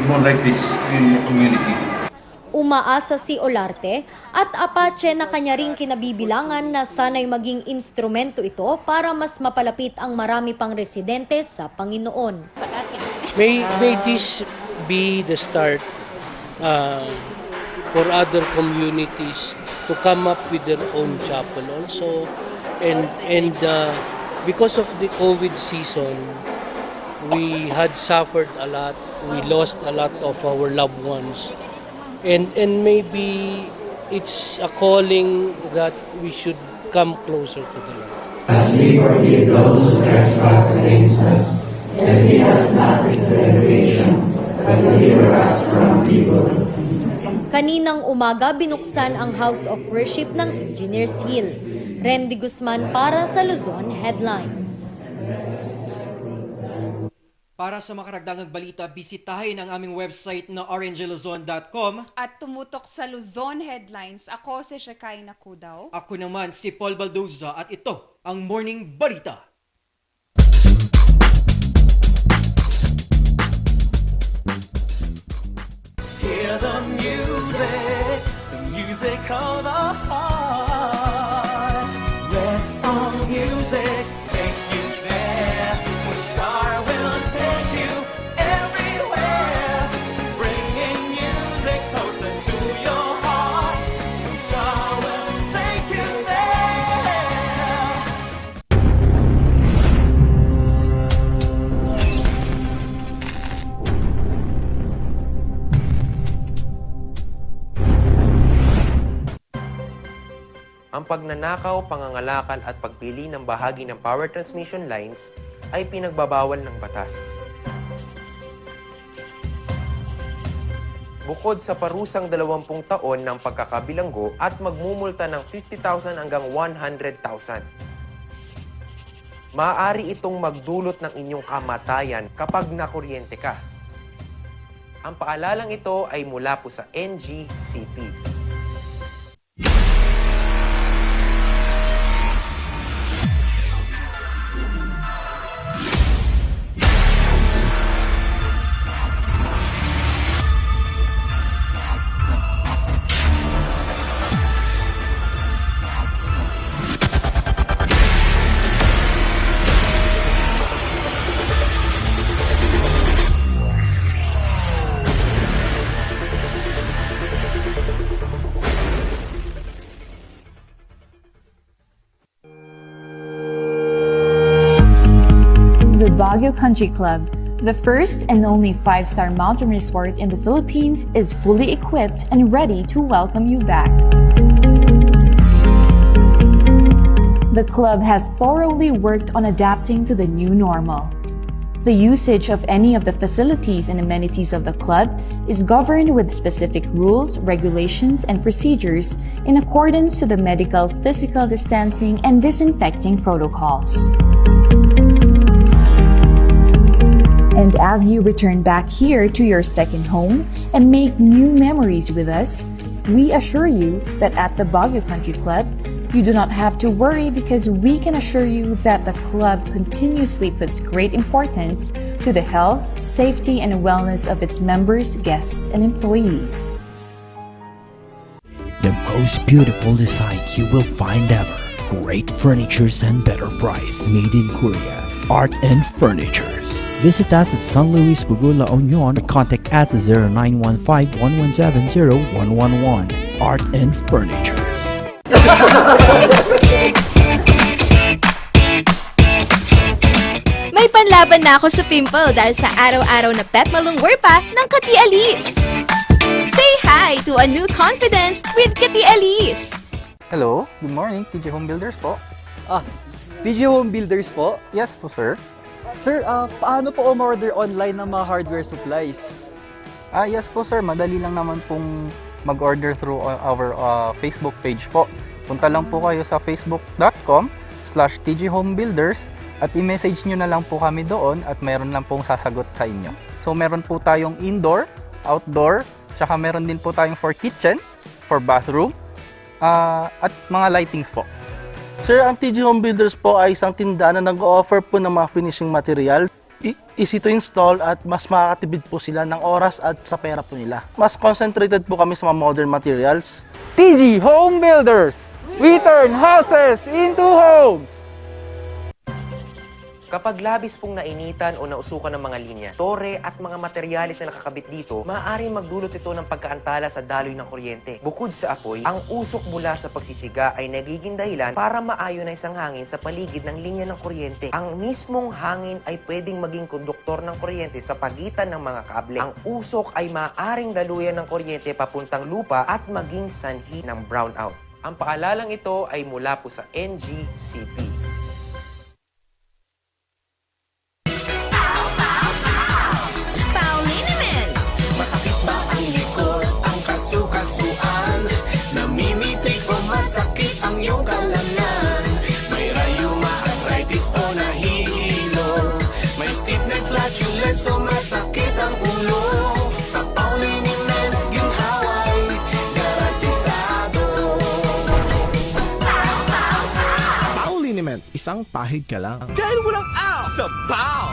more like this in the community. Umaasa si Olarte at Apache na kanya ring kinabibilangan na sana'y maging instrumento ito para mas mapalapit ang marami pang residente sa Panginoon. May this be the start for other communities to come up with their own chapel also, and because of the COVID season, we had suffered a lot. We lost a lot of our loved ones, and maybe it's a calling that we should come closer to the Lord. As we forgive those who trespass against us, and lead us not into temptation, but deliver us from evil. Kaninang umaga binuksan ang House of Worship ng Engineers Hill. Randy Guzman para sa Luzon Headlines. Para sa makaragdagang balita, bisitahin ang aming website na orangeluzon.com. At tumutok sa Luzon Headlines. Ako si Shekay Nakudaw. Ako naman si Paul Baldoza at ito ang Morning Balita. Hear the music of the heart. Let all music take you there. The star will take you everywhere, bringing music closer to your heart. The star will take you there. Ang pagnanakaw, pangangalakal at pagpili ng bahagi ng power transmission lines ay pinagbabawal ng batas. Bukod sa parusang 20 taon ng pagkakabilanggo at magmumulta ng 50,000 hanggang 100,000. Maaari itong magdulot ng inyong kamatayan kapag nakuryente ka. Ang paalalang ito ay mula po sa NGCP. The Baguio Country Club, the first and only 5-star mountain resort in the Philippines, is fully equipped and ready to welcome you back. The club has thoroughly worked on adapting to the new normal. The usage of any of the facilities and amenities of the club is governed with specific rules, regulations, and procedures in accordance to the medical, physical distancing, and disinfecting protocols. And as you return back here to your second home and make new memories with us, we assure you that at the Baguio Country Club, you do not have to worry because we can assure you that the club continuously puts great importance to the health, safety, and wellness of its members, guests, and employees. The most beautiful design you will find ever. Great furnitures and better price. Made in Korea. Art and Furnitures. Visit us at San Luis Bugula Union or contact us at 0915-117-0111. Art and Furnitures. May panlaban na ako sa pimple dahil sa araw-araw na pet malungwer pa ng Kati Alice. Say hi to a new confidence with Kati Alice. Hello, good morning, TJ Home Builders po. TJ Home Builders po? Yes po, sir. Sir, paano po umorder online ng mga hardware supplies? Yes po, sir. Madali lang naman pong mag-order through our Facebook page po. Punta lang po kayo sa facebook.com www.tghomebuilders at i-message nyo na lang po kami doon at meron lang pong sasagot sa inyo. So meron po tayong indoor, outdoor, tsaka meron din po tayong for kitchen, for bathroom, at mga lightings po. Sir, ang TG Home Builders po ay isang tindahan na nag-offer po ng mga finishing material. Easy to install at mas makakatipid po sila ng oras at sa pera po nila. Mas concentrated po kami sa mga modern materials. TG Home Builders! We turn houses into homes! Kapag labis pong nainitan o nausukan ng mga linya, tore at mga materyales na nakakabit dito, maaaring magdulot ito ng pagkaantala sa daloy ng kuryente. Bukod sa apoy, ang usok mula sa pagsisiga ay nagiging dahilan para maayonize ang hangin sa paligid ng linya ng kuryente. Ang mismong hangin ay pwedeng maging konduktor ng kuryente sa pagitan ng mga kable. Ang usok ay maaaring daluyan ng kuryente papuntang lupa at maging sanhi ng brownout. Ang paalalang ito ay mula po sa NGCP. Masakit ba ang likod, ang kasu-kasuan? Namimitig o masakit ang iyong kalamnan? May rayuma, arthritis o nahihilo? May stiff neck, flatulence o masakit ang ulo? Sa Pauliniment, ginhaway, garantisado. Pauliniment, isang pahid ka lang. Dahil walang out sa Pau!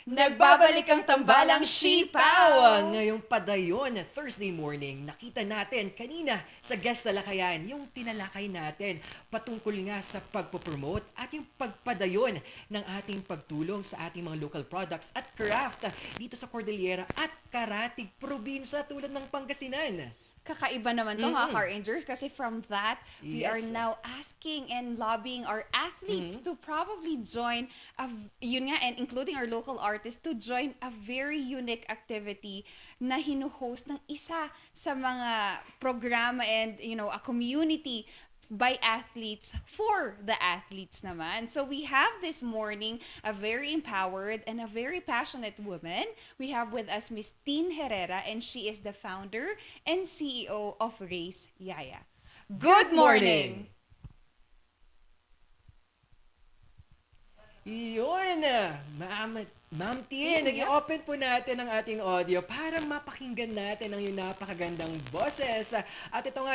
Nagbabalik ang tambalang sipaw! Ngayong padayon, Thursday morning, nakita natin kanina sa guest talakayan yung tinalakay natin patungkol nga sa pagpopromote at yung pagpadayon ng ating pagtulong sa ating mga local products at craft dito sa Cordillera at karatig probinsya tulad ng Pangasinan. Kakaiba naman to mga Car Rangers kasi from that, we are Yes. now asking and lobbying our athletes to probably join, yun nga, and including our local artists, to join a very unique activity na hinuhost ng isa sa mga programa and, you know, a community by athletes for the athletes naman. So we have this morning a very empowered and a very passionate woman. We have with us Miss Tin Herrera, and she is the founder and CEO of Race Yaya. Good morning! Yun! Ma'am Tien, nag-open po natin ang ating audio para mapakinggan natin ang iyong napakagandang boses. At ito nga,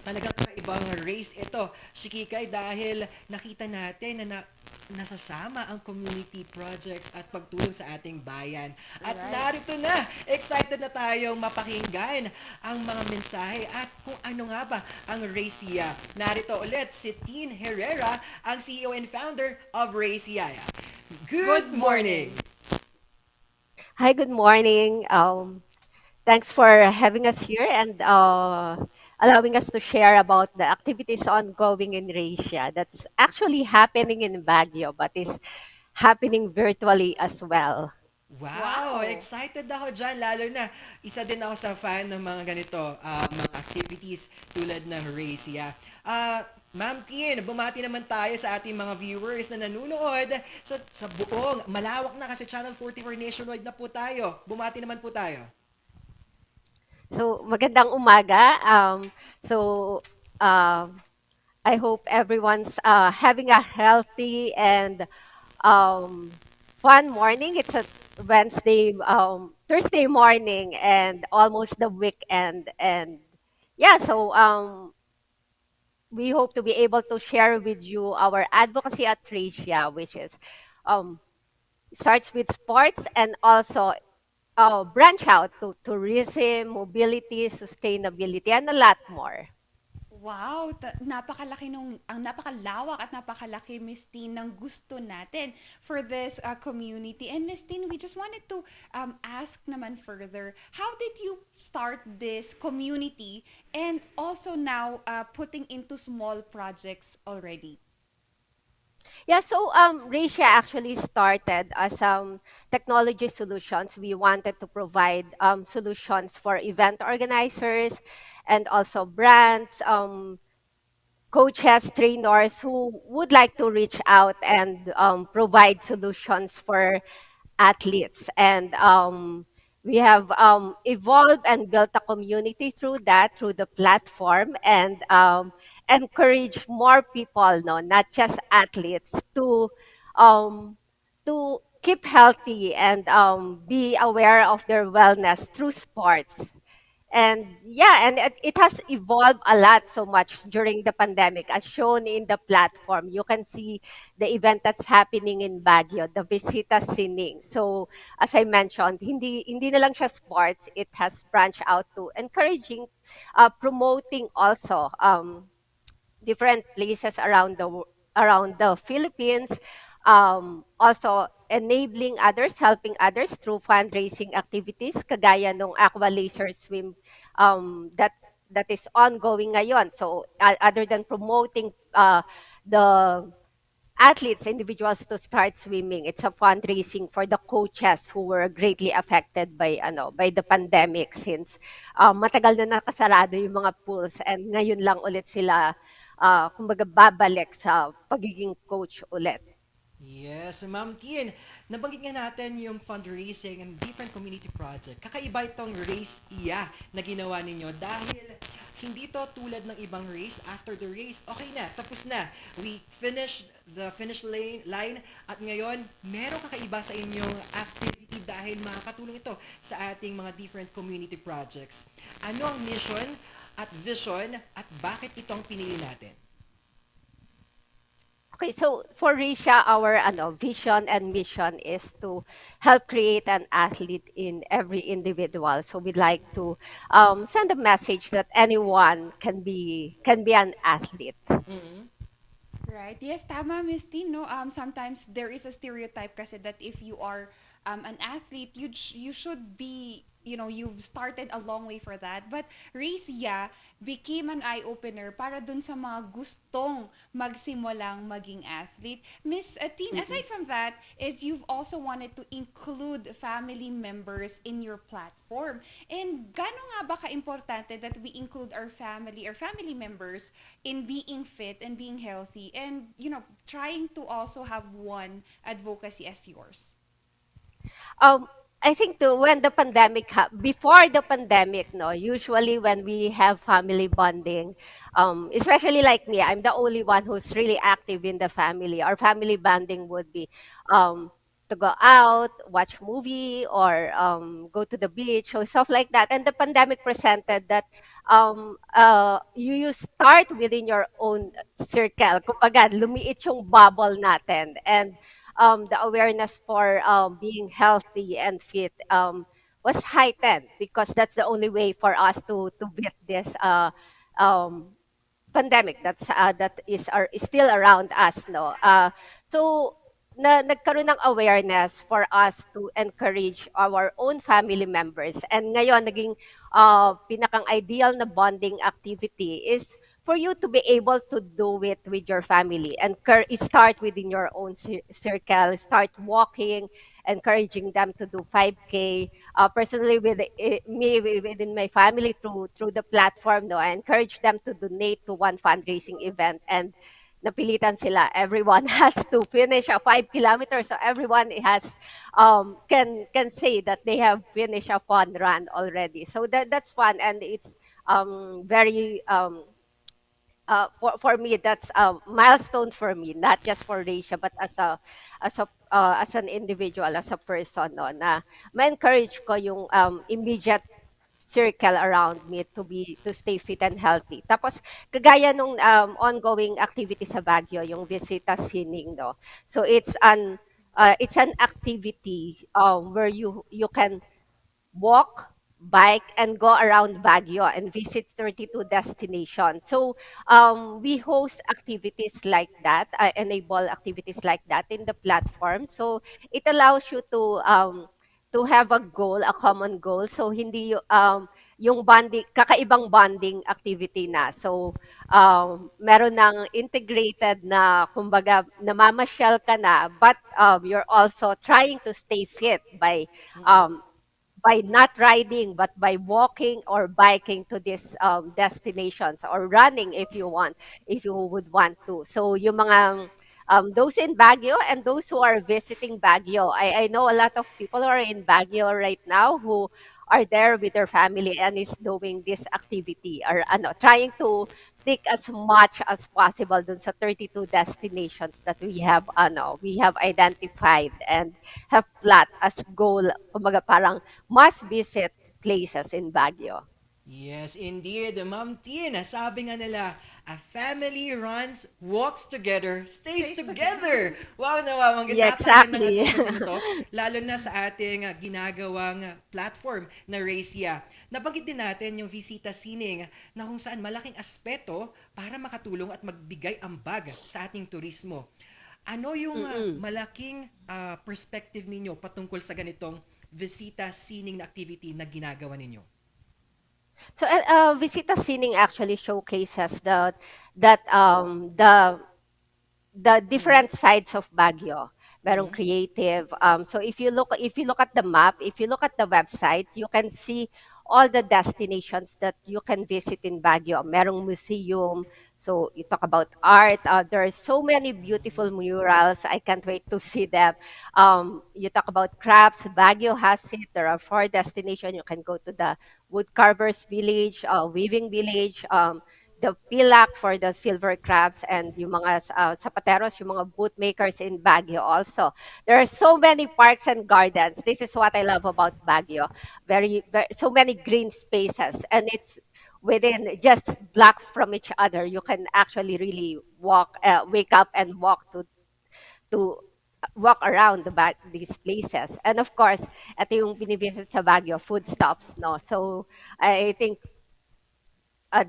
talagang kakaibang race ito, Shikikay, dahil nakita natin na nasasama ang community projects at pagtulong sa ating bayan. At narito na, excited na tayong mapakinggan ang mga mensahe at kung ano nga ba ang Race Yaya. Narito ulit si Tin Herrera, ang CEO and founder of Race Yaya. Good morning! Hi, good morning. Thanks for having us here and allowing us to share about the activities ongoing in Racia. That's actually happening in Baguio, but is happening virtually as well. Wow! Excited ako dyan, lalo na isa din ako sa fan ng mga ganito, mga activities tulad ng Race Yaya. Ma'am Tien, bumati naman tayo sa ating mga viewers na nanonood sa buong, malawak na kasi Channel 44 nationwide na po tayo. Bumati naman po tayo. So, magandang umaga. I hope everyone's having a healthy and fun morning. It's a Thursday morning and almost the weekend. And yeah, we hope to be able to share with you our advocacy at Racia, which is starts with sports and also branch out to tourism, mobility, sustainability, and a lot more. Wow, ang napakalawak at napakalaki, Miss Tin, ng gusto natin for this community. And Miss Tin, we just wanted to ask naman further, how did you start this community and also now putting into small projects already? Yeah, so Racia actually started as technology solutions. We wanted to provide solutions for event organizers and also brands, coaches, trainers who would like to reach out and provide solutions for athletes. And we have evolved and built a community through that, through the platform, and encourage more people, no, not just athletes, um, to keep healthy and be aware of their wellness through sports. And yeah, and it has evolved a lot so much during the pandemic, as shown in the platform. You can see the event that's happening in Baguio, the Visita Sining. So as I mentioned, hindi na lang siya sports, it has branched out to encouraging, promoting also different places around the Philippines, also enabling others, helping others through fundraising activities, kagaya nung Aqua Laser Swim that is ongoing ngayon. So other than promoting the athletes, individuals to start swimming, it's a fundraising for the coaches who were greatly affected by the pandemic, since matagal na nakasarado yung mga pools and ngayon lang ulit sila kumbaga babalik sa pagiging coach ulit. Yes, Ma'am Tien, nabanggit nga natin yung fundraising and different community project. Kakaiba itong race iya na ginawa ninyo dahil hindi to tulad ng ibang race. After the race, okay na, tapos na. We finished the finish line at ngayon, meron kakaiba sa inyong activity dahil makakatulong ito sa ating mga different community projects. Ano ang mission at vision at bakit ito ang pinili natin? Okay, so for Risha, our vision and mission is to help create an athlete in every individual. So we'd like to send a message that anyone can be an athlete. Mm-hmm. Right. Yes, tama, Miss Tin, no? Sometimes there is a stereotype kasi that if you are an athlete, you should be, you've started a long way for that. But Racia became an eye-opener para dun sa mga gustong magsimulang maging athlete. Miss Tin, aside from that, is you've also wanted to include family members in your platform. And gaano nga ba ka-importante that we include our family members in being fit and being healthy and, trying to also have one advocacy as yours? Um, I think when the pandemic, before the pandemic, no, usually when we have family bonding, especially like me, I'm the only one who's really active in the family. Our family bonding would be um, to go out, watch movie, or go to the beach, or stuff like that. And the pandemic presented that you start within your own circle. Kumbaga, lumiit yung bubble natin. And the awareness for being healthy and fit was heightened, because that's the only way for us to beat this um, pandemic is still around us, no. So nagkaroon ng awareness for us to encourage our own family members, and ngayon naging pinakang ideal na bonding activity is for you to be able to do it with your family, and start within your own circle, start walking, encouraging them to do 5K. Personally, with within my family, through the platform, no, I encourage them to donate to one fundraising event, and napilitan sila. Everyone has to finish a 5 kilometers, so everyone can say that they have finished a fun run already. So that's fun, and it's very for me, that's a milestone for me, not just for Risha, but as an individual, as a person, no, na ma-encourage ko yung immediate circle around me to stay fit and healthy. Tapos kagaya nung ongoing activity sa Baguio, yung Visita Sining, no. So it's an activity where you can walk, bike, and go around Baguio and visit 32 destinations. So we host activities like that, enable activities like that in the platform. So it allows you to have a goal, a common goal. So hindi yung bonding, kakaibang bonding activity na. So, meron ng integrated na, kumbaga, namamasyal ka na, but you're also trying to stay fit um, by not riding but by walking or biking to these destinations, or running if you want, if you would want to. So yung mga those in Baguio and those who are visiting Baguio, I know a lot of people who are in Baguio right now who are there with their family and is doing this activity, or ano, trying to take as much as possible dun sa 32 destinations that we have identified and have plot as goal, kumbaga parang must visit places in Baguio. Yes, indeed. Ma'am Tina, sabi nga nila, a family runs, walks together, stays together. Wow na wow. Ang Yeah, napakagandang exactly. advocacy nito, lalo na sa ating ginagawang platform na Racia. Nabanggit din natin yung Visita Sining na kung saan malaking aspeto para makatulong at magbigay ambag sa ating turismo. Ano yung Mm-mm. malaking perspective ninyo patungkol sa ganitong Visita Sining na activity na ginagawa ninyo? So, Visita Sining actually showcases the different sides of Baguio. Merong Mhm. creative. So if you look at the map, if you look at the website, you can see all the destinations that you can visit in Baguio. Merong museum. So you talk about art. There are so many beautiful murals. I can't wait to see them. You talk about crafts. Baguio has it. There are 4 destinations. You can go to the woodcarvers village, weaving village. The pilak for the silver crabs, and yung mga zapateros, yung mga boot makers in Baguio also. There are so many parks and gardens. This is what I love about Baguio. So many green spaces, and it's within just blocks from each other. You can actually really wake up and to walk around these places. And of course, ito yung binivisit sa Baguio, food stops, no? So I think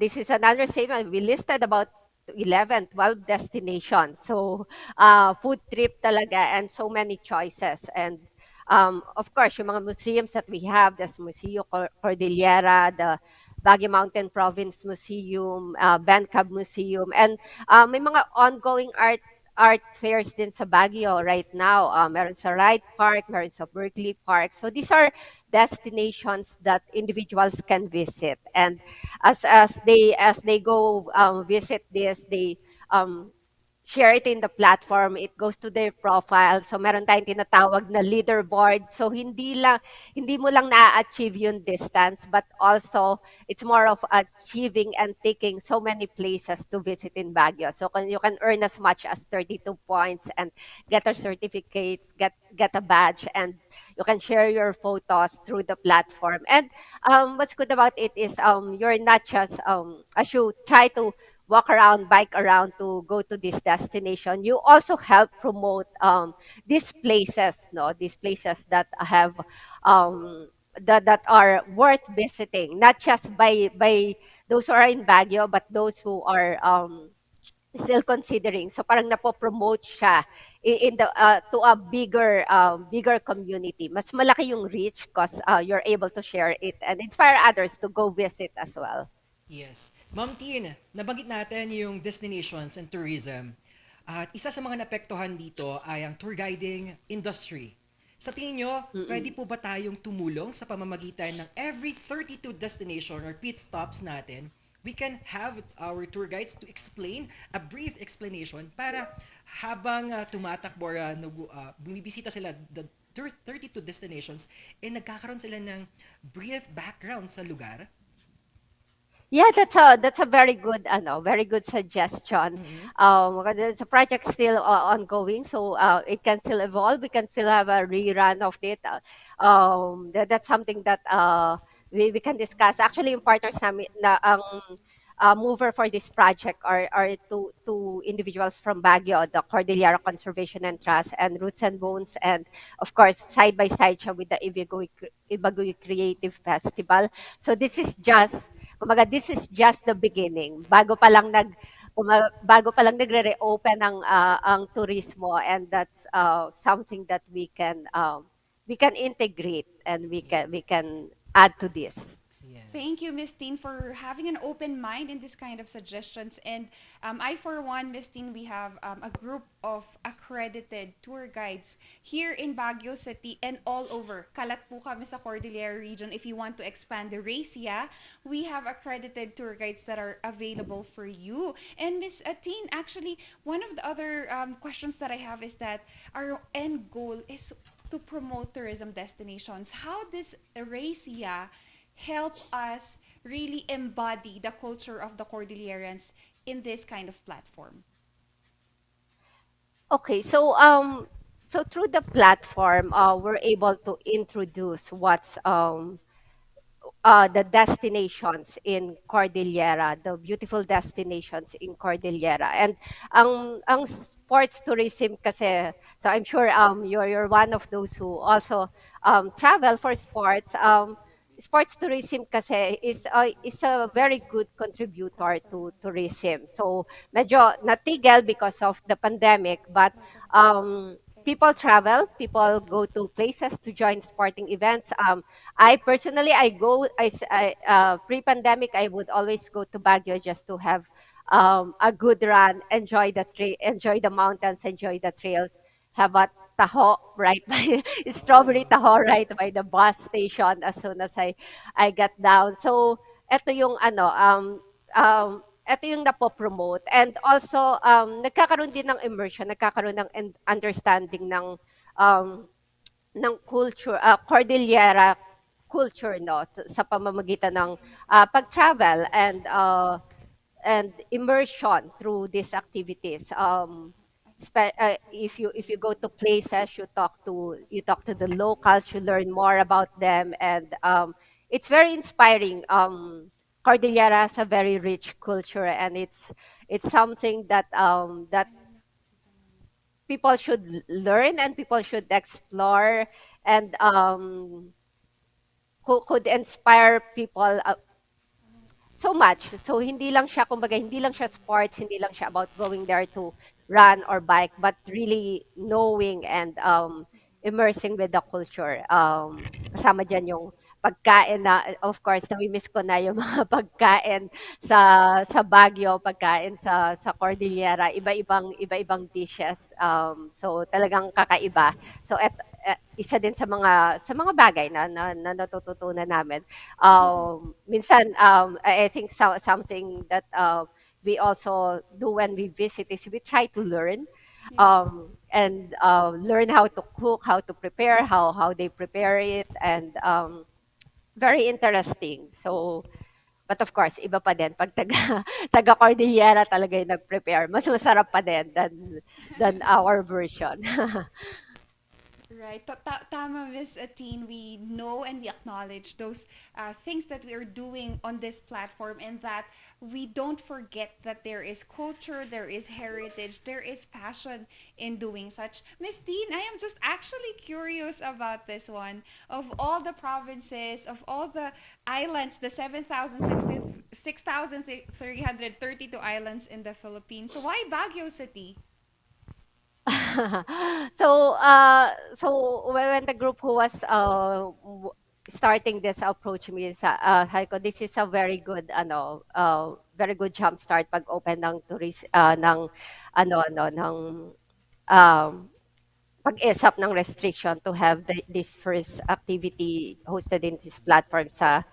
this is another statement. We listed about 11, 12 destinations. So, food trip talaga, and so many choices. And of course, yung mga museums that we have, there's Museo Cordillera, the Baguio Mountain Province Museum, Bencab Museum, and may mga ongoing art fairs din sa Baguio right now. Meron sa Wright Park, meron sa Berkeley Park. So these are destinations that individuals can visit, and as they go visit this, they um, share it in the platform, it goes to their profile. So meron tayong tinatawag na leaderboard. So hindi mo lang na-achieve yung distance, but also it's more of achieving and taking so many places to visit in Baguio. So you can earn as much as 32 points and get a certificate, get a badge, and you can share your photos through the platform. And what's good about it is you're not just as you try to walk around, bike around to go to this destination, you also help promote these places, no? These places that have that are worth visiting, not just by those who are in Baguio, but those who are still considering. So parang napopromote siya in the to a bigger community. Mas malaki yung reach because you're able to share it and inspire others to go visit as well. Yes. Ma'am Tin, nabanggit natin yung destinations and tourism. At isa sa mga napektuhan dito ay ang tour guiding industry. Sa tingin nyo, pwede po ba tayong tumulong sa pamamagitan ng every 32 destination or pit stops natin, we can have our tour guides to explain a brief explanation para habang tumatakbo or bumibisita sila the 32 destinations, nagkakaroon sila ng brief background sa lugar. Yeah, that's a very good suggestion. The project still ongoing, so it can still evolve. We can still have a rerun of it. That's something that we can discuss. Actually, yung partners namin na ang mover for this project are two individuals from Baguio, the Cordillera Conservation and Trust, and Roots and Bones, and of course side by side siya with the Ibaguy Creative Festival. So this is just the beginning. Bago pa lang nagre-reopen ang turismo, and that's something that we can integrate, and we can add to this. Thank you, Miss Teen, for having an open mind in this kind of suggestions. And I, for one, Miss Teen, we have a group of accredited tour guides here in Baguio City and all over. Kalat po kami sa Cordillera region. If you want to expand the racia, we have accredited tour guides that are available for you. And Miss Teen, actually, one of the other questions that I have is that our end goal is to promote tourism destinations. How this racia help us really embody the culture of the Cordillerans in this kind of platform? Okay, so through the platform, we're able to introduce what's the destinations in Cordillera, the beautiful destinations in Cordillera. And ang sports tourism kasi, so I'm sure you're one of those who also travel for sports. Sports tourism kasi is a very good contributor to tourism. So medyo natigil because of the pandemic, but people travel, people go to places to join sporting events. I personally, pre-pandemic, I would always go to Baguio just to have a good run, enjoy the mountains, enjoy the trails, have a taho right by strawberry taho right by the bus station as soon as I got down. So, eto yung eto yung napopromote. And also, nagkakaroon din ng immersion, nagkakaroon ng understanding ng culture, Cordillera culture, no, sa pamamagitan ng pag-travel and immersion through these activities. If you go to places, you talk to the locals, you learn more about them, and it's very inspiring. Cordillera has a very rich culture, and it's something that people should learn and people should explore, and could inspire people so much. So hindi lang siya, kumbaga, hindi lang siya sports, hindi lang siya about going there to run or bike, but really knowing and immersing with the culture. Kasama dyan yung pagkain na, of course, nami-miss ko na yung mga pagkain sa Baguio, pagkain sa Cordillera, iba-ibang dishes. So talagang kakaiba. So isa din sa mga bagay na natututunan namin. Minsan, I think something that we also do when we visit is we try to learn and learn how to cook, how to prepare, how they prepare it, and very interesting. So, but of course, iba pa din pag taga Cordillera talaga yung nag-prepare. Mas masarap pa din than our version. Right. Tama, Miss Atin. We know and we acknowledge those things that we are doing on this platform, and that we don't forget that there is culture, there is heritage, there is passion in doing such. Miss Teen, I am just actually curious about this one. Of all the provinces, of all the islands, the 6,332 islands in the Philippines, so why Baguio City? So when the group who was starting this approach me, sabi ko, this is a very good jump start pag open ng ng um, pag-ESAP ng restriction to have this first activity hosted in this platform sa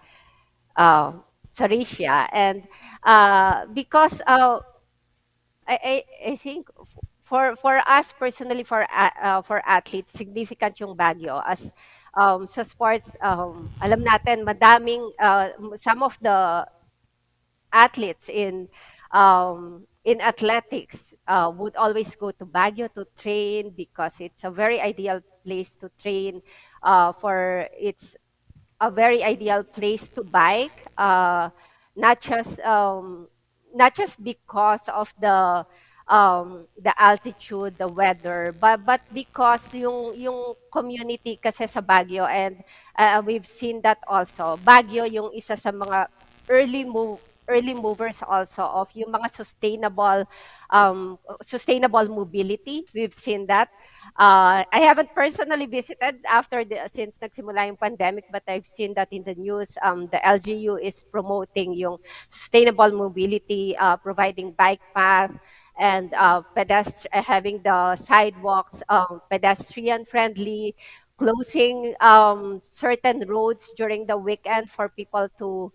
Risha. And because I think for us personally, for athletes, significant yung Baguio as sa sports. Alam natin madaming some of the athletes in athletics would always go to Baguio to train because it's a very ideal place to train. For It's a very ideal place to bike, not just um, not just because of the altitude, the weather, but because yung community kasi sa Baguio, and we've seen that also. Baguio yung isa sa mga early early movers also of yung mga sustainable mobility. We've seen that. I haven't personally visited since nagsimula yung pandemic, but I've seen that in the news. The LGU is promoting yung sustainable mobility, providing bike path and having the sidewalks pedestrian friendly, closing certain roads during the weekend for people to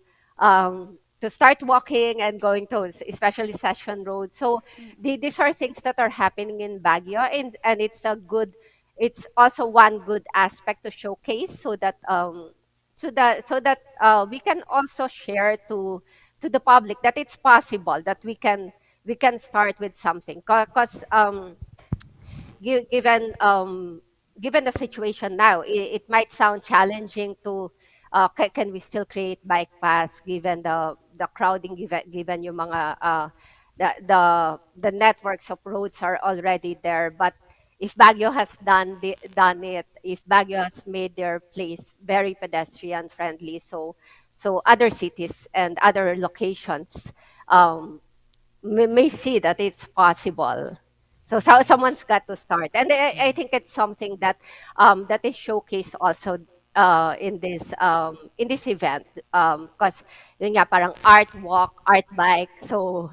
start walking and going to especially session roads. So these are things that are happening in Baguio, and it's also one good aspect to showcase so that we can also share to the public that it's possible that we can start with something because given given the situation now, it might sound challenging to can we still create bike paths given the crowding, given yung mga the networks of roads are already there. But if Baguio has done it, if Baguio has made their place very pedestrian friendly, so other cities and other locations may see that it's possible. So someone's got to start, and I think it's something that is showcased also in this event because yun nga parang art walk, art bike, so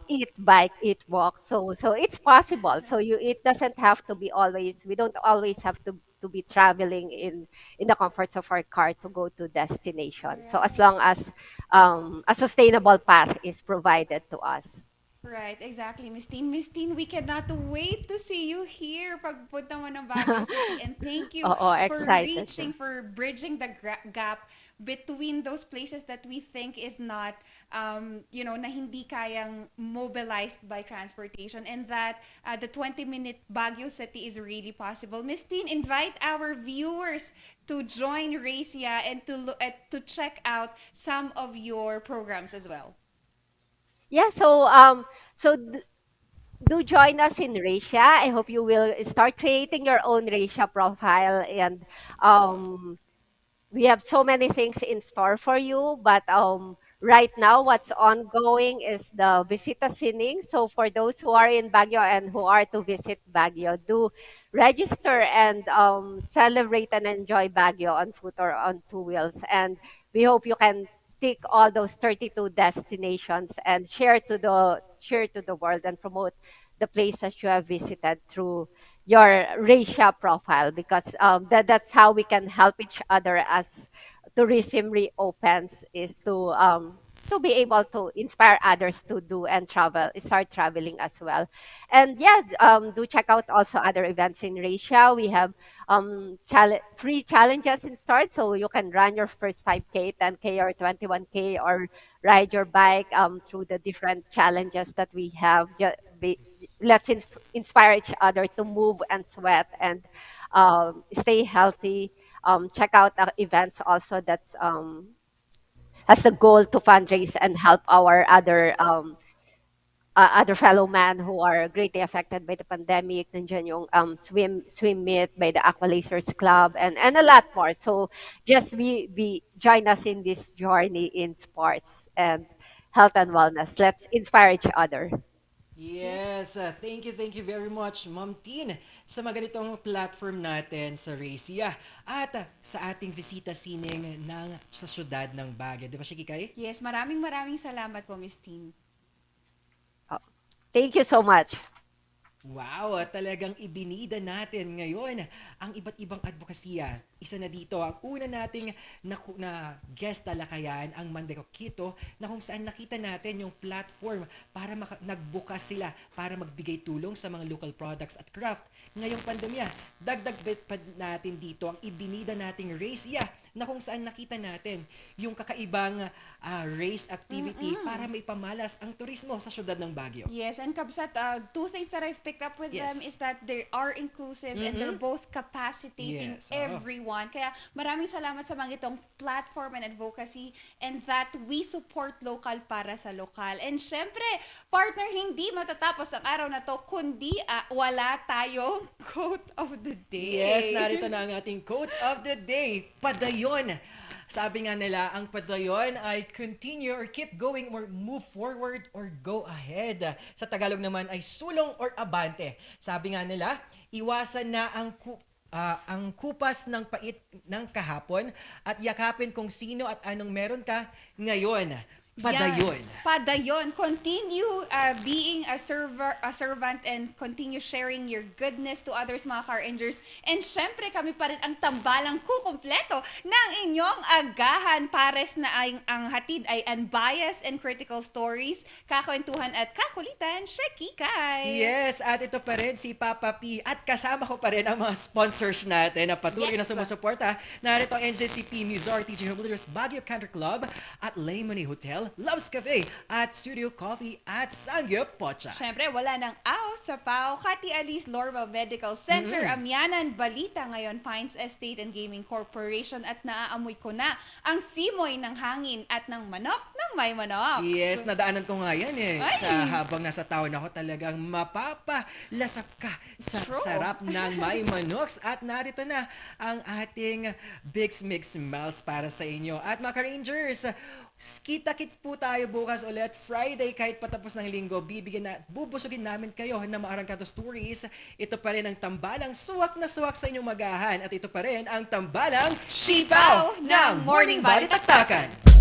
eat bike, eat walk. So it's possible. So it doesn't have to be always. We don't always have to be traveling in the comforts of our car to go to destination. So as long as a sustainable path is provided to us. Right, exactly, Miss Teen. Miss Teen, we cannot wait to see you here pagpunta mo ng Baguio City. And thank you Oo, for excited. for bridging the gap between those places that we think is not, na hindi kayang mobilized by transportation, and that the 20-minute Baguio City is really possible. Miss Teen, invite our viewers to join Racia and to check out some of your programs as well. Yeah, do join us in Racia. I hope you will start creating your own Racia profile, and um, we have so many things in store for you. But right now, what's ongoing is the Visita Sining. So for those who are in Baguio and who are to visit Baguio, do register and celebrate and enjoy Baguio on foot or on two wheels. And we hope you can tick all those 32 destinations and share to the world and promote the places you have visited through your Racia profile, because that's how we can help each other as tourism reopens, is to be able to inspire others to do and start traveling as well. And yeah, do check out also other events in Racia. We have free challenges in start, so you can run your first 5K, 10K, or 21K, or ride your bike through the different challenges that we have. Let's inspire each other to move and sweat and stay healthy. Check out events also that's has a goal to fundraise and help our other fellow man who are greatly affected by the pandemic. Nandiyan yung swim meet by the Aqualacers Club, and a lot more. So just be join us in this journey in sports and health and wellness. Let's inspire each other. Yes, thank you very much, Ma'am Tin, sa mga ganitong platform natin sa Racia at sa ating bisita sining sa syudad ng Baguio. Di ba, Shikikay? Yes, maraming maraming salamat po, Miss Teen. Thank you so much. Wow, talagang ibinida natin ngayon ang iba't ibang advokasya. Isa na dito, ang una nating na guest talakayan, ang Mandeko Quito, na kung saan nakita natin yung platform para nagbukas sila para magbigay tulong sa mga local products at craft. Ngayong pandemya, dagdag pa natin dito ang ibinida nating Racia, na kung saan nakita natin yung kakaibang race activity para maipamalas ang turismo sa syudad ng Baguio. Yes, and Kabsat, two things that I've picked up with them is that they are inclusive and they're both capacitating everyone. Kaya maraming salamat sa mga itong platform and advocacy, and that we support local para sa lokal. And syempre, partner, hindi matatapos ang araw na to kundi wala tayong quote of the day. Yes, narito na ang ating quote of the day. Padayon Sabi nga nila, ang padayon ay continue or keep going or move forward or go ahead. Sa Tagalog naman ay sulong or abante. Sabi nga nila, iwasan na ang kupas ng pait ng kahapon at yakapin kung sino at anong meron ka ngayon. Padayon. Yan. Padayon. Continue being a servant and continue sharing your goodness to others, mga Car Rangers. And syempre, kami pa rin ang tambalang kukumpleto ng inyong agahan. Pares na ang hatid ay unbiased and critical stories, kakwentuhan at kakulitan, Shekikay. Yes, at ito pa rin si Papa P. At kasama ko pa rin ang mga sponsors natin na patuloy na sumusuporta. Narito ang NJCP, Mizar, TJ Homebuilders, Baguio Country Club at Lemony Hotel, Loves Cafe at Studio Coffee at Sangyup Pocha. Siyempre, wala nang aw sa PAO, Kati Alice Lorma Medical Center, Amyanan, Balita ngayon, Pines Estate and Gaming Corporation at naaamoy ko na ang simoy ng hangin at ng manok ng may manok. Yes, nadaanan ko nga yan eh. Ay! Sa habang nasa town ako talagang mapapalasap ka sa sarap ng may manoks. At narito na ang ating Big Mix Smiles para sa inyo. At mga Rangers, kita-kits po tayo bukas ulit. Friday, kahit patapos ng linggo, bubusugin namin kayo ng maarangkada stories. Ito pa rin ang tambalang suwak na suwak sa inyong magahan. At ito pa rin ang tambalang Sipaw ng Morning Balitaktakan.